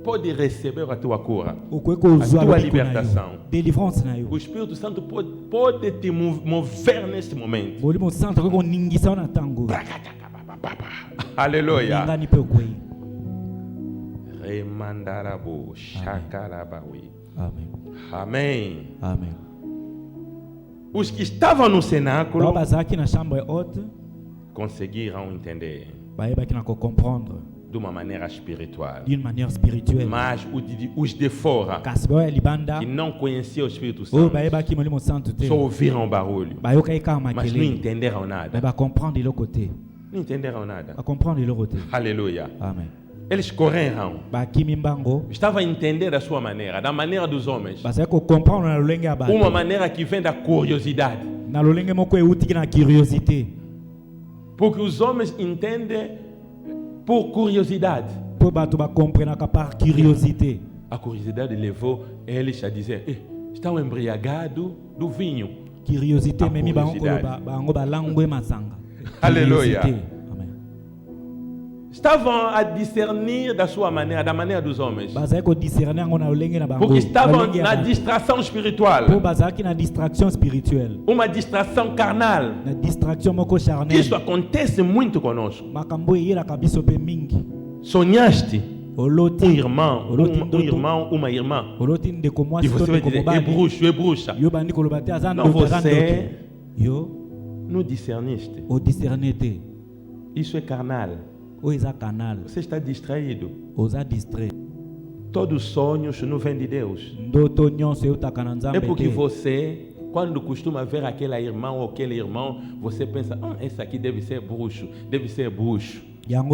Pode receber a tua cura, a tua libertação. O Espírito Santo pode te mover neste momento. Aleluia. Remandarabu, shakarabawi. Amém. Amém. Os que estavam no cenáculo conseguiram entender de uma maneira espiritual. Mas os de fora, que não conheciam o Espírito Santo, só ouviram o barulho, mas não entenderam nada. Não entenderam nada. Aleluia. Amém. Eles correram. Estavam a entender da sua maneira, da maneira dos homens. Uma maneira que vem da curiosidade. Porque os homens entendem por curiosidade. A curiosidade levou eles a dizer: estão embriagados do vinho. Aleluia. Estavam a discernir da sua maneira, da maneira dos homens. Porque estavam na distração espiritual. Uma distração carnal. Isso acontece muito conosco. Sonhaste um irmão, uma irmã. E você vai dizer: é bruxo, é bruxa. Não, você não discerniste. Isso é carnal. Você está distraído. Todos os sonhos não vêm de Deus. É porque você, quando costuma ver aquela irmã ou aquele irmão, você pensa: esse aqui deve ser bruxo, deve ser bruxo.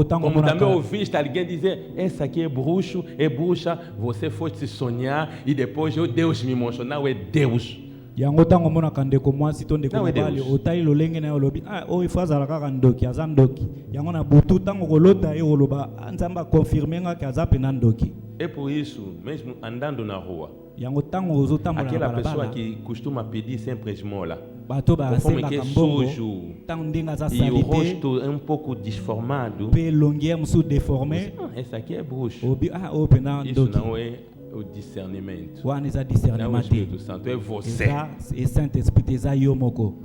Como também ouviste alguém dizer: esse aqui é bruxo, é bruxa. Você foi se sonhar e depois Deus me mostrou. Não é Deus. Yango tango mona kandeko mwasi to ndeko mobali otai lolenge na yolobi ifazala kaka ndoki aza ndoki yango na butu tango kolota yoloba nzamba confirmer nga que aza pena ndoki. É por isso mesmo andando na rua, yango tango ozotambola aquela pessoa que costuma pedir sempre esmola, bato ba senga kambogo tango ndenga za salite e o rosto é um pouco desformado, pe longueur musu déformé. Esse aqui é bruxo. Obi pena ndoki. Isso não é o discernimento. Não é o Espírito Santo, é você.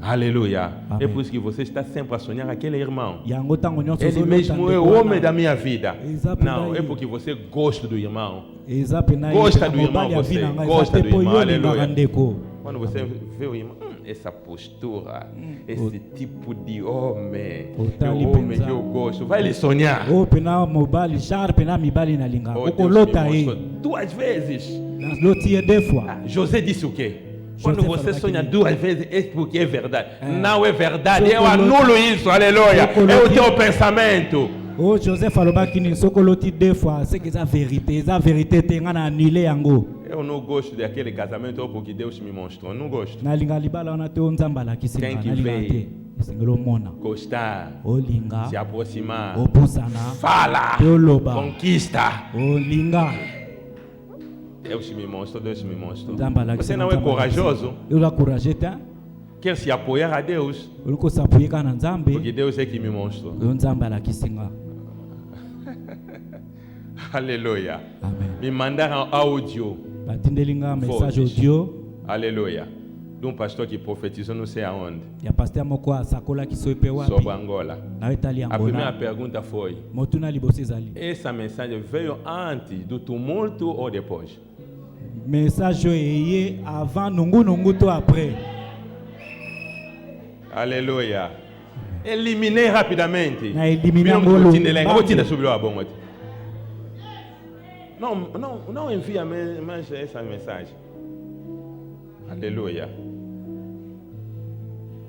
Aleluia. É por isso que você está sempre a sonhar aquele irmão. Ele mesmo é o homem da minha vida. Não, é porque você gosta do irmão. Gosta do irmão, você gosta do irmão. Aleluia. Quando você vê o irmão, essa postura, esse tipo de homem, é o homem que eu gosto, vai lhe sonhar. Oh, Deus, 2 vezes. José disse o quê? Quando você sonha 2 vezes, é porque é verdade. Não é verdade, eu anulo isso, aleluia. É o teu pensamento. Oh, José falou que nem só coloti 2 fois, c'est que a vérité tem ana annuler yango. Eu não gosto daquele casamento porque Deus me mostrou, não gosto. Tem que ver, gostar, se aproximar, fala, conquista. Deus me mostrou, Deus me mostrou. Você não é corajoso? Quer se apoiar a Deus? Porque Deus é que me mostrou. Aleluia. Me mandaram áudio. Mensagem audio. Aleluia. De um pastor que profetizou não sei aonde. Sobre Angola. A primeira pergunta foi: essa mensagem veio antes do tumulto ou depois? Mensagem avant nungu to après. Aleluia. Eliminei rapidamente. Não envia mais essa mensagem. Aleluia.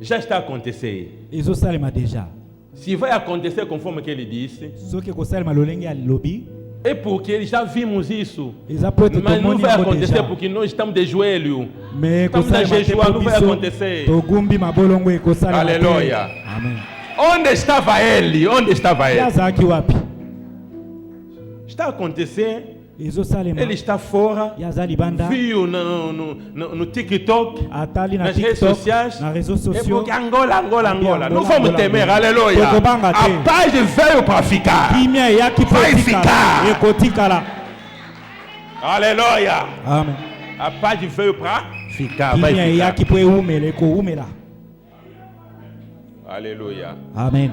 Já está acontecendo. Isso salma déjà. Se vai acontecer conforme que ele disse, é porque já vimos isso. Mas não vai acontecer porque nós estamos de joelho. Estamos a jejuar, não vai acontecer. Aleluia. Amém. Onde estava ele? Onde estava ele? Está acontecendo. Ele está fora. Viu no TikTok, nas redes sociais. É porque Angola. Não vamos temer, aleluia. A paz veio para ficar. Vai ficar. Aleluia. Amém. A paz veio para ficar. Vai ficar. Aleluia. Amém.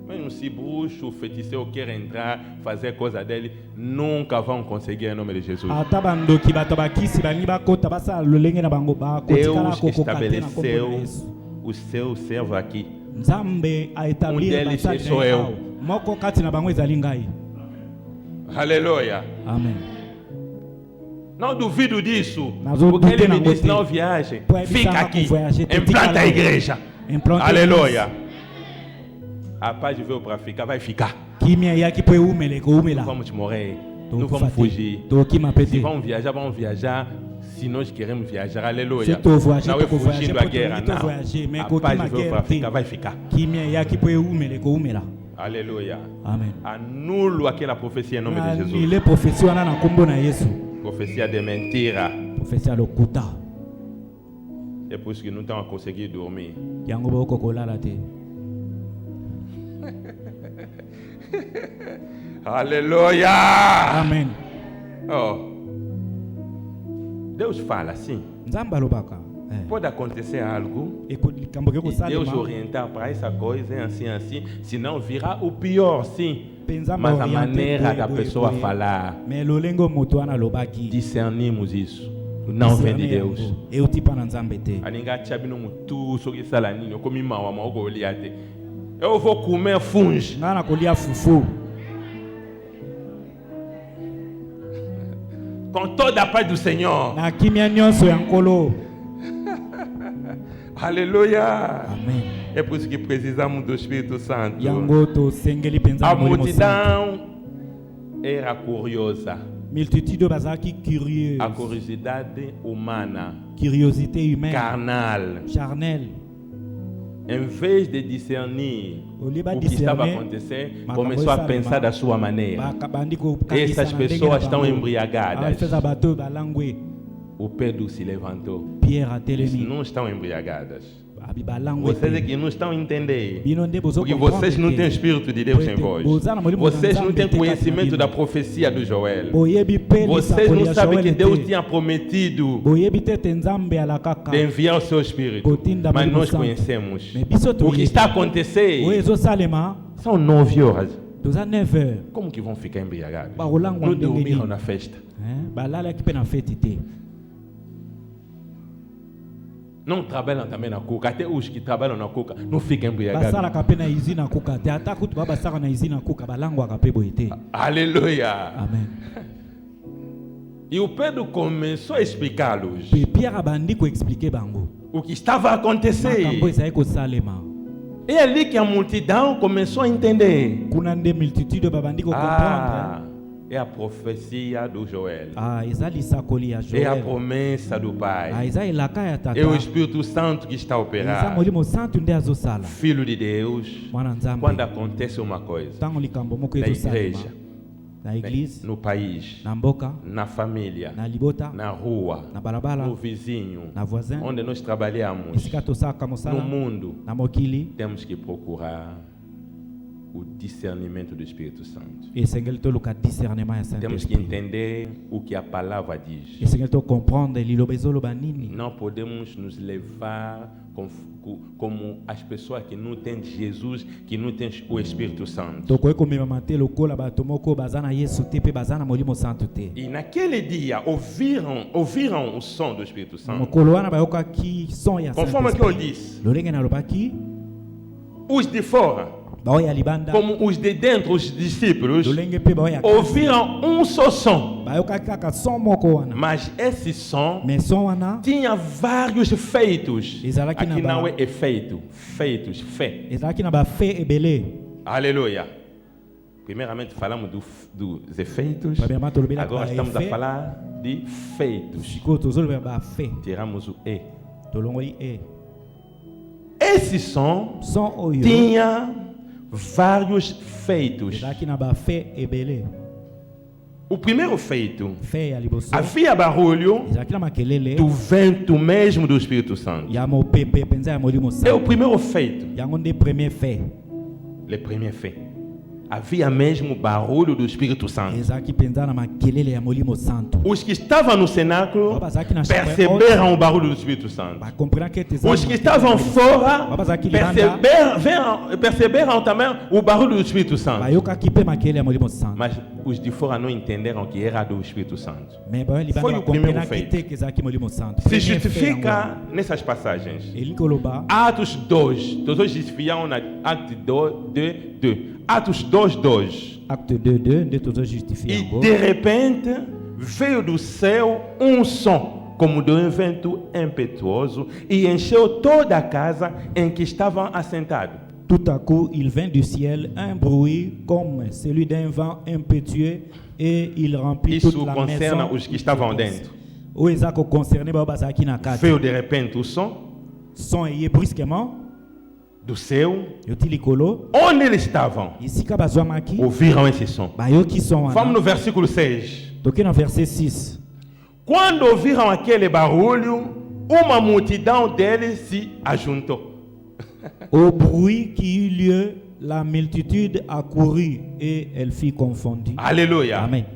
Mesmo se bruxo, feiticeiro quer entrar, fazer coisa dele, nunca vão conseguir em nome de Jesus. Deus estabeleceu o seu servo aqui. Um deles sou eu. Aleluia. Amém. Não duvido disso. Porque ele me disse: não viaje, fica aqui, implanta a igreja. Aleluia. A paz veio para ficar, vai ficar. Não vamos morrer, não vamos fugir. Se vamos viajar, se nós queremos viajar, aleluia. Não é fugindo da guerra, não. A paz veio para ficar, vai ficar. Aleluia. Amém. Anulo aquela profecia em nome de Jesus. Profecia de mentira. É por isso que não estão a conseguir dormir. Aleluia. Amém. Oh. Deus fala assim. Pode acontecer algo e Deus orientar para essa coisa, assim, senão virá o pior, sim. Mas a maneira da pessoa falar, discernimos isso. Não vem de Deus. Eu vou comer funge. Com toda a paz do Senhor. Aleluia. Amém. É por isso que precisamos do Espírito Santo. A multidão era curiosa. A curiosidade humana. Carnal. Em vez de discernir o que estava acontecendo, começou a pensar da sua maneira. Essas pessoas estão embriagadas. O Pedro se levantou. Disse: não estão embriagadas. Vocês é que não estão entendendo. Porque vocês não têm o Espírito de Deus em vós. Vocês não têm conhecimento da profecia do Joel. Vocês não sabem que Deus tinha prometido de enviar o seu Espírito. Mas nós conhecemos. O que está acontecendo são 9 horas. Como que vão ficar embriagados? Não dormiram na festa. Não trabalham também na cuca. Até os que trabalham na cuca não ficam embriagados. Aleluia. Amen. E o Pedro começou a explicar-los o que estava a acontecer. E é ali que a multidão começou a entender. É a profecia do Joel. É a promessa do Pai. É o Espírito Santo que está a operar. Filho de Deus, quando acontece uma coisa na igreja, no país, na família, na rua, no vizinho, onde nós trabalhamos, no mundo, temos que procurar o discernimento do Espírito Santo. Temos que entender o que a palavra diz. Não podemos nos levar como as pessoas que não têm Jesus, que não têm o Espírito Santo. E naquele dia ouviram o som do Espírito Santo. Conforme que eu disse, os de fora, como os de dentro, os discípulos, ouviram um só som. Mas esse som tinha vários feitos. Aqui não é efeito, feitos, fé. Aleluia. Primeiramente falamos dos efeitos. Agora estamos a falar de feitos. Tiramos o E. Esse som tinha vários feitos. O primeiro feito, havia barulho do vento mesmo do Espírito Santo. É o primeiro feito. Le premier fait. Havia mesmo barulho do Espírito Santo. Os que estavam no cenáculo perceberam o barulho do Espírito Santo. Os que estavam fora perceberam também o barulho do Espírito Santo. Mas os de fora não entenderam que era do Espírito Santo. Foi o primeiro feito. Se justifica nessas passagens. Atos 2. Todos justificaram na Atos 2. Atos 2:2. E de repente veio do céu um som como de um vento impetuoso e encheu toda a casa em que estavam assentados. Tout à coup, il vint du ciel un bruit comme celui d'un vent impétueux et il remplit toute la maison. Isso concerne os que estavam dentro. Veio de repente o som. Som aí brusquement do céu, onde eles estavam, ouviram esse som. Vamos no versículo 6. Quando ouviram aquele barulho, uma multidão deles se ajuntou. Au bruit qui eut lieu, la multitude accourut et elle fut confondue. Alléluia. Amen.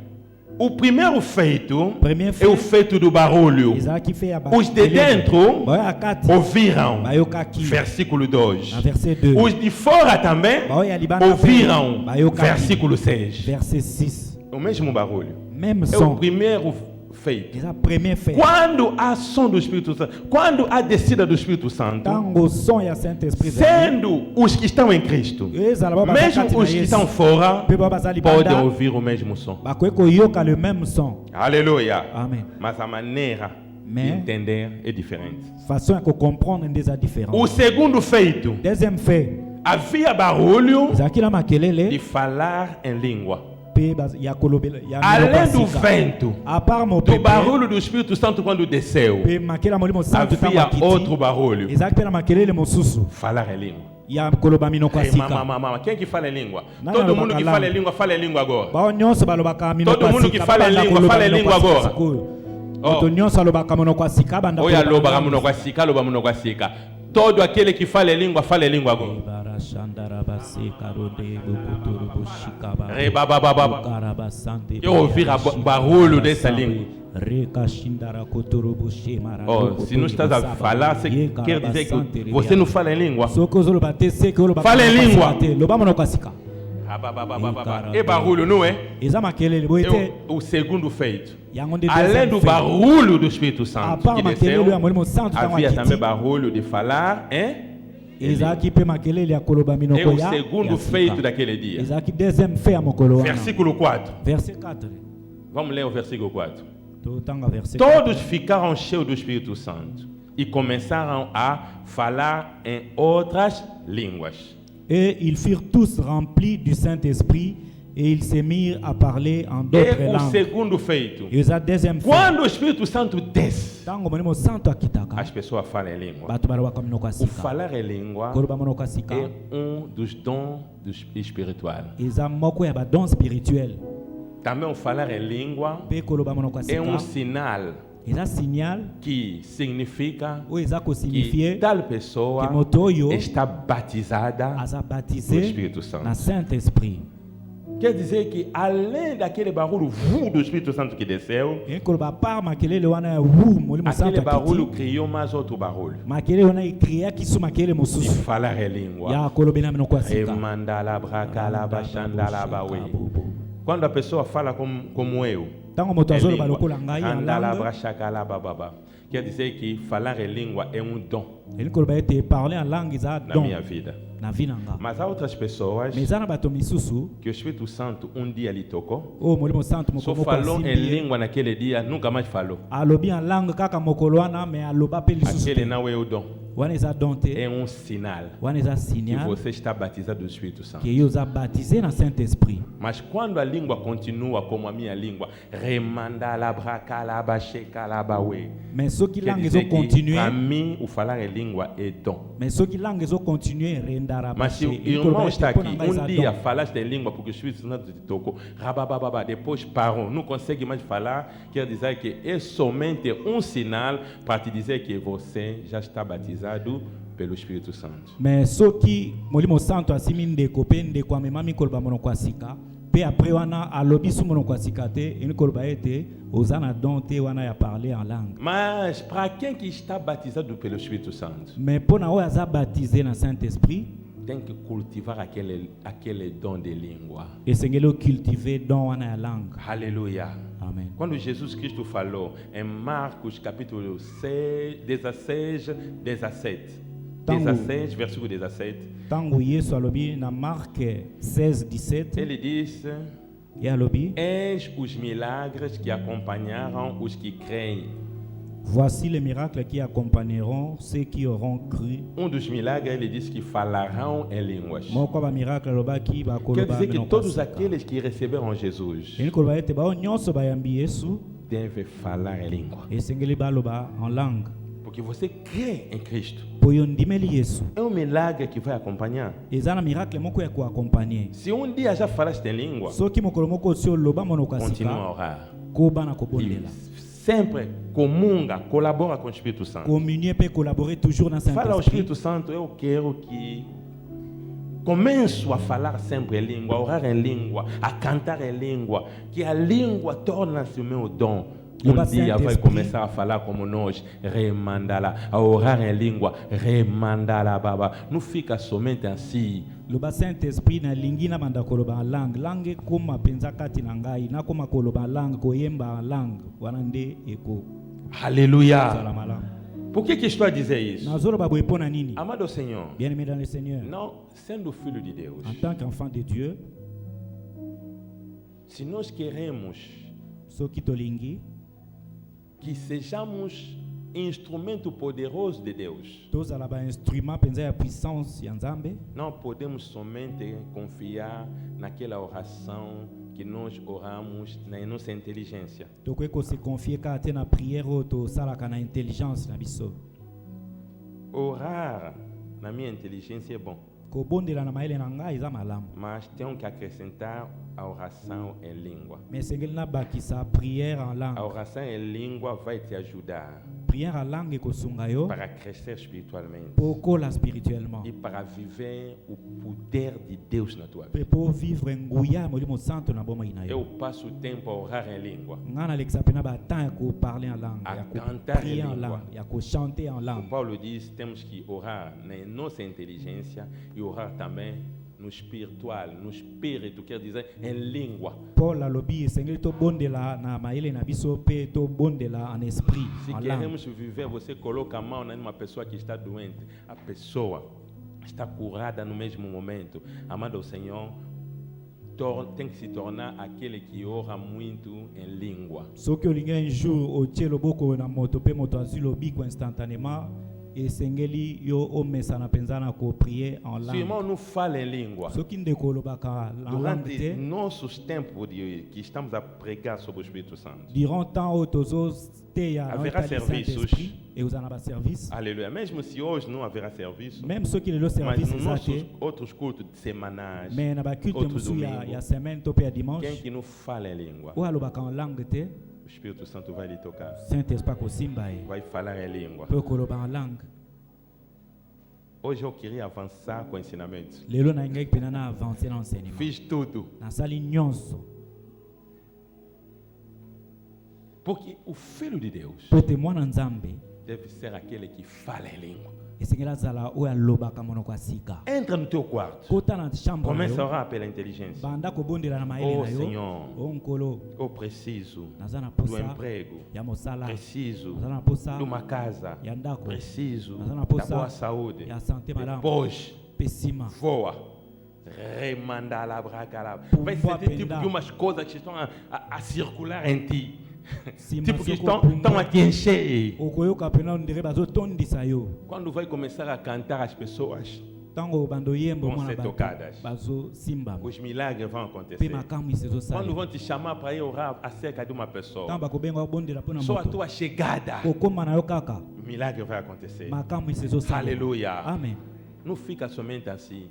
O primeiro feito é o feito do barulho. Os de dentro ouviram, versículo 2. Os de fora também ouviram, versículo 6. O mesmo barulho. É o primeiro feito. Quando há som do Espírito Santo, quando há descida do Espírito Santo, sendo os que estão em Cristo, mesmo os que estão fora, podem ouvir o mesmo som. Aleluia. Amen. Mas a maneira de entender é diferente. O segundo feito, havia barulho de falar em língua. Além do vento, do barulho do Espírito Santo quando desceu, havia outro barulho. Falar em língua. Quem que fala em língua? Todo mundo que fala em língua agora. Todo mundo que fala em língua agora. Todo aquele que fala em língua agora. Eu ouvi o barulho dessa língua. Se não estás a falar, quer dizer que você não fala em língua. Fala em língua. E barulho, não é? O segundo feito. Além do barulho do Espírito Santo que desceu, havia também barulho de falar, hein? É o segundo feito daquele dia. Versículo 4. Vamos ler o versículo 4. Todos ficaram cheios do Espírito Santo e começaram a falar em outras línguas. Et ils furent tous remplis du Saint-Esprit et ils se mirent à parler en d'autres langues. O segundo feito. Quando o Espírito Santo desce, as pessoas falam em língua. O falar em língua é dos dons espirituais. Também o falar em língua é sinal que significa que tal pessoa está batizada no Espírito Santo. Quer dizer que além daquele barulho do Espírito Santo que desceu, aquele barulho criou mais outro barulho de falar em língua. Quando a pessoa fala como eu, quer dizer que falar em língua é um dom na minha vida. Mas há outras pessoas que o Espírito Santo um dia lhe tocou, só falou em língua naquele dia, nunca mais falou. Aquele não é o dom. É um sinal que você está batizado do Espírito Santo. Mas quando a língua continua como a minha língua, para mim o falar em língua é dom. Mas se o irmão está aqui, um dia falaste em língua porque o Espírito Santo te tocou, depois parou, não consegue mais falar, quer dizer que é somente um sinal para te dizer que você já está batizado pelo Espírito Santo. Mais ceux qui molimo santo asiminde kopende kwa memami kolba monokwasika pe après wana alobi su monokwasika te une kolba ete ozana donte wana ya parler en langue. Mas para quem que está batizado pelo Espírito Santo? Mais pona o aza baptisé na Saint-Esprit, tem que cultivar aquele dom de língua. E sengelo cultiver don wana ya langue. Aleluia. Amen. Quando Jesus Cristo falou em Marcos capítulo 16, 17, versículo 17, tango Yesu alobi na Marque 16, 17, ele disse: eis os milagres que acompanharão os que creem. Voici les miracles qui accompagneront ceux qui auront cru. Dos milagres, ele disse que falarão em línguas. Quer dizer que todos aqueles que receberam Jesus devem falar em língua. Porque você crê em Cristo. É um milagre que vai acompanhar. Se um dia já falaste em língua, continua a orar. Sempre comunga, colabora com o Espírito Santo. Fala ao Espírito Santo: eu quero que começo a falar sempre em língua, a orar em língua, a cantar em língua, que a língua torna-se o meu dom. Um dia vai começar a falar como nós, remandala, a orar em língua, remandala baba. Não fica somente assim. Le Saint-Esprit na lingi na banda koloba langue, langue kuma penza kati na ngai, na kuma koloba langue, koyemba langue, wanande eko. Aleluia. Por que estou a dizer isso? Amado Senhor, bien-aimé dans le Seigneur, não sendo filho de Deus, en tant qu'enfant de Dieu, se nós queremos que sejamos instrumento poderoso de Deus, não podemos somente confiar naquela oração que nós oramos na nossa inteligência. Orar na minha inteligência é bom, mas tenho que acrescentar a oração em língua. A oração em língua vai te ajudar para crescer espiritualmente e para viver o poder de Deus na tua vida. Eu passo o tempo a orar em língua, a cantar em língua. O Paulo diz: temos que orar na nossa inteligência e orar também no espiritual, no espírito, quer dizer, em língua. Paul alobi esengeli to bondela na maele na biso pe to bondela en esprit. Se queremos viver, você coloca a mão numa pessoa que está doente, a pessoa está curada no mesmo momento. Amado Senhor, tem que se tornar aquele que ora muito em língua. So que olinga un jour o tielo boko na moto pe moto azilo biko instantanément. E sengeli yo omesa na penzana ko prier en langue. Se o irmão não fala em língua, durante nossos tempos que estamos a pregar sobre o Espírito Santo, haverá serviços. Aleluia. Mesmo se hoje não haverá serviço, mas nos nossos outros cultos semanais, outros domingos, quem que não fala em língua, o Espírito Santo vai lhe tocar. Vai falar em língua. Hoje eu queria avançar com o ensinamento. Fiz tudo. Porque o Filho de Deus deve ser aquele que fala em língua. Entra no teu quarto. Começa a orar pela inteligência. Oh Senhor, eu preciso do emprego, preciso de uma casa, preciso da boa saúde. Depois, voa. Remanda vai ser tipo de umas coisas que estão a circular em ti. Tipo que estão a te encher. Quando vai começar a cantar, as pessoas vão ser tocadas. Os milagres vão acontecer. Quando vão te chamar para ir orar acerca de uma pessoa, só a tua chegada, o milagre vai acontecer. Aleluia. Amém. Não fica somente assim.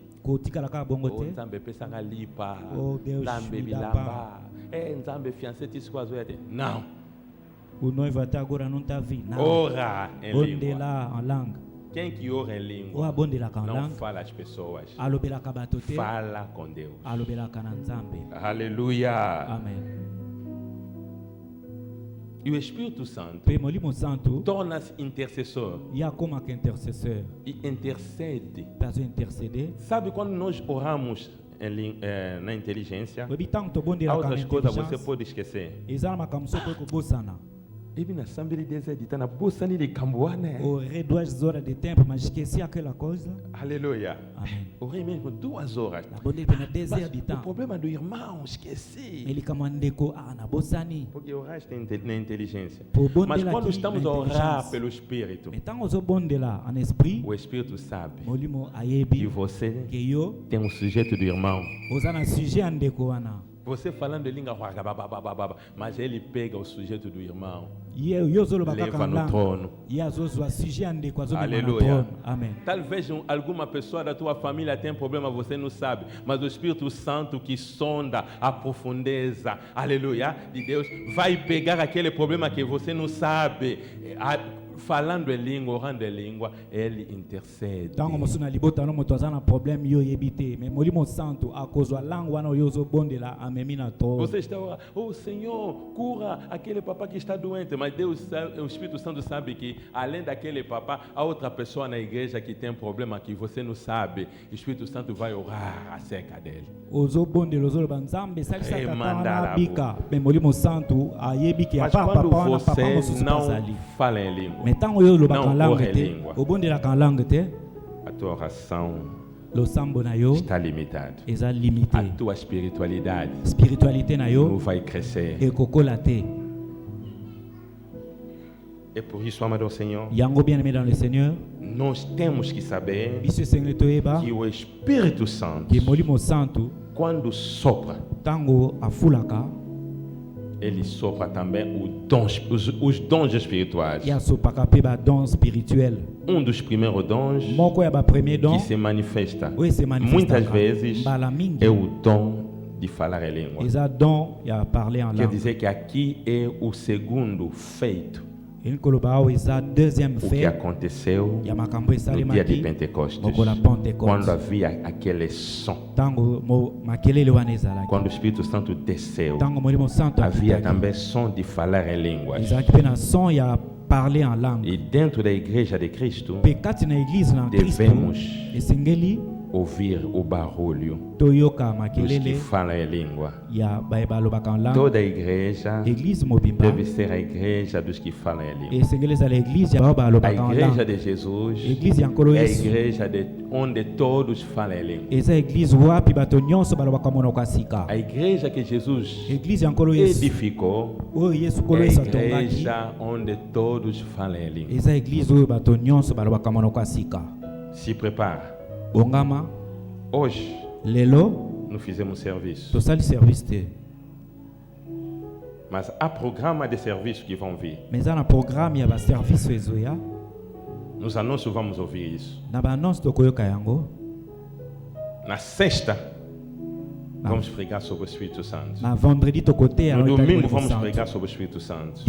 Não. O noivo até agora não está vindo. Ora em língua. Quem que ora em língua não fala às pessoas. Fala com Deus. Aleluia. Amém. E o Espírito Santo torna-se intercessor. E intercede. Sabe quando nós oramos na inteligência, há outras coisas você pode esquecer. Ele na samba ele desedita na bolsa ele camboane. Orei 2 horas de tempo, mas esqueci aquela coisa. Aleluia. Amém. Orei mesmo 2 horas. Mas o problema do irmão, esqueci. Ele camandeko na bolsani. Porque oraste na inteligência. Mas quando estamos a orar pelo Espírito, o Espírito sabe que você tem um sujeito do irmão. Você falando em língua, mas ele pega o sujeito do irmão, leva no trono. Aleluia. Amém. Talvez alguma pessoa da tua família tenha problema, você não sabe, mas o Espírito Santo que sonda a profundeza, aleluia, de Deus, vai pegar aquele problema que você não sabe. Falando em língua, orando em língua, ele intercede. Você está orando, oh Senhor, cura aquele papá que está doente, mas Deus, o Espírito Santo sabe que além daquele papá, há outra pessoa na igreja que tem problema que você não sabe. O Espírito Santo vai orar acerca dele. Mas quando você não fala em língua, não ora em língua, a tua oração está limitada. A tua espiritualidade não vai crescer. É por isso, amado Senhor, nós temos que saber que o Espírito Santo, quando sopra, ele sopra também os dons espirituais. Um dos primeiros dons que se manifesta muitas vezes é o dom de falar em língua. Quer dizer que aqui é o segundo feito. O que aconteceu no dia de Pentecostes, quando havia aquele som, quando o Espírito Santo desceu, havia também som de falar em línguas. E dentro da igreja de Cristo, devemos ouvir o barulho dos que falam em língua. Toda a igreja deve ser a igreja dos que falam em língua. A igreja de Jesus é a igreja onde todos falam em língua. A igreja que Jesus edificou é a igreja onde todos falam em língua. Se prepara. Hoje, nous fizemos serviço. Mas há programa de serviço que vão vir. Nos anúncios vamos ouvir isso. Na sexta, vamos pregar sobre o Espírito Santo. No domingo, vamos pregar sobre o Espírito Santo.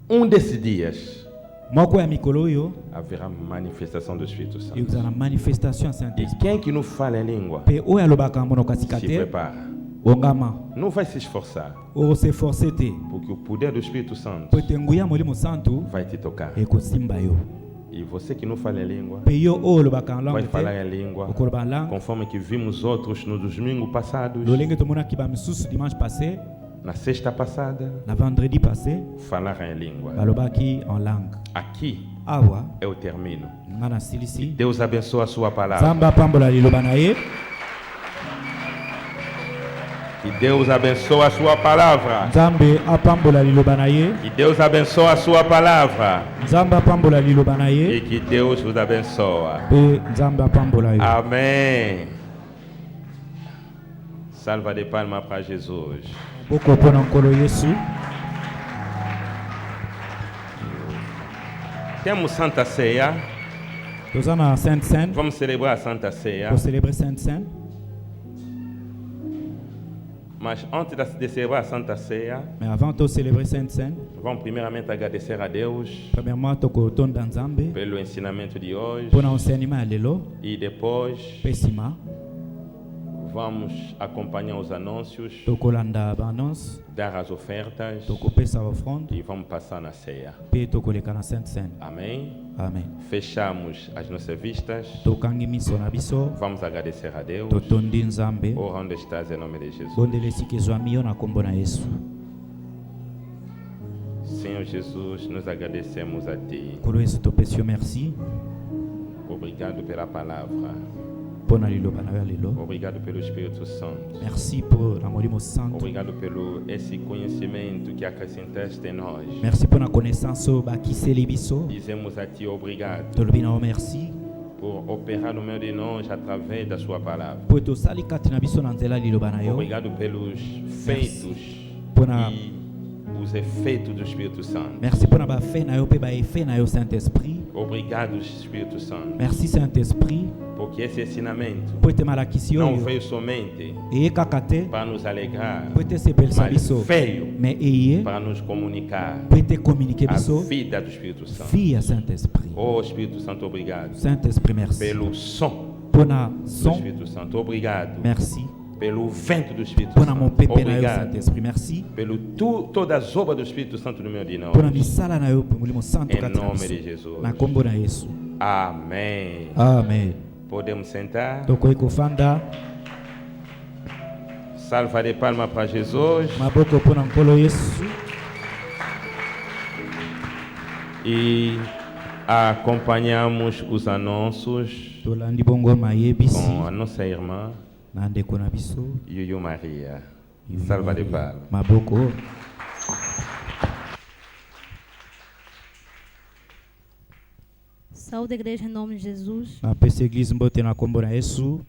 Um desses dias, haverá manifestação do Espírito Santo. E quem que não fala em língua, se prepara. Não vai se esforçar, porque o poder do Espírito Santo vai te tocar. E você que não fala em língua, vai falar em língua, conforme que vimos outros no domingo passados. Na sexta passada, falaram em língua. Aqui eu termino. Deus abençoe a sua palavra. Que Deus abençoe a sua palavra. Que Deus abençoe a sua palavra. E que Deus vos abençoe. Amém. Salva de palmas para Jesus. Temos Santa Ceia. Vamos celebrar a Santa Ceia. Mas antes de celebrar a Santa Ceia, vamos primeiramente agradecer a Deus pelo ensinamento de hoje. E depois vamos acompanhar os anúncios, dar as ofertas e vamos passar na ceia. Amém? Amém. Fechamos as nossas vistas. Vamos agradecer a Deus. Oh, onde estás em nome de Jesus? Senhor Jesus, nos agradecemos a Ti. Obrigado pela palavra. Obrigado pelo Espírito Santo. Merci pour l'Amour Santo. Obrigado pelo esse conhecimento que acrescentaste em nós. Merci pour la connaissance qui célébiso. Dizemos a Ti obrigado. Merci por operar no meio de nós através da Sua palavra. Obrigado pelos feitos e os efeitos do Espírito Santo. Merci pour la fé na eu Saint-Esprit. Obrigado, Espírito Santo. Merci Saint-Esprit. Porque esse ensinamento não veio somente para nos alegrar, mas veio para nos comunicar a vida do Espírito Santo. Oh, Espírito Santo, obrigado pelo som do Espírito Santo. Obrigado. Merci. Pelo vento do Espírito Santo. Obrigado. Pelo todas as obras do Espírito Santo no meu dia. Em nome de Jesus. Amém. Amém. Podemos sentar. Salva de palmas para Jesus. E acompanhamos os anúncios com a nossa irmã Yuyu Maria. Salva de palmas. Saúde a igreja em nome de Jesus. A igreja mbote na kombo na Yesu.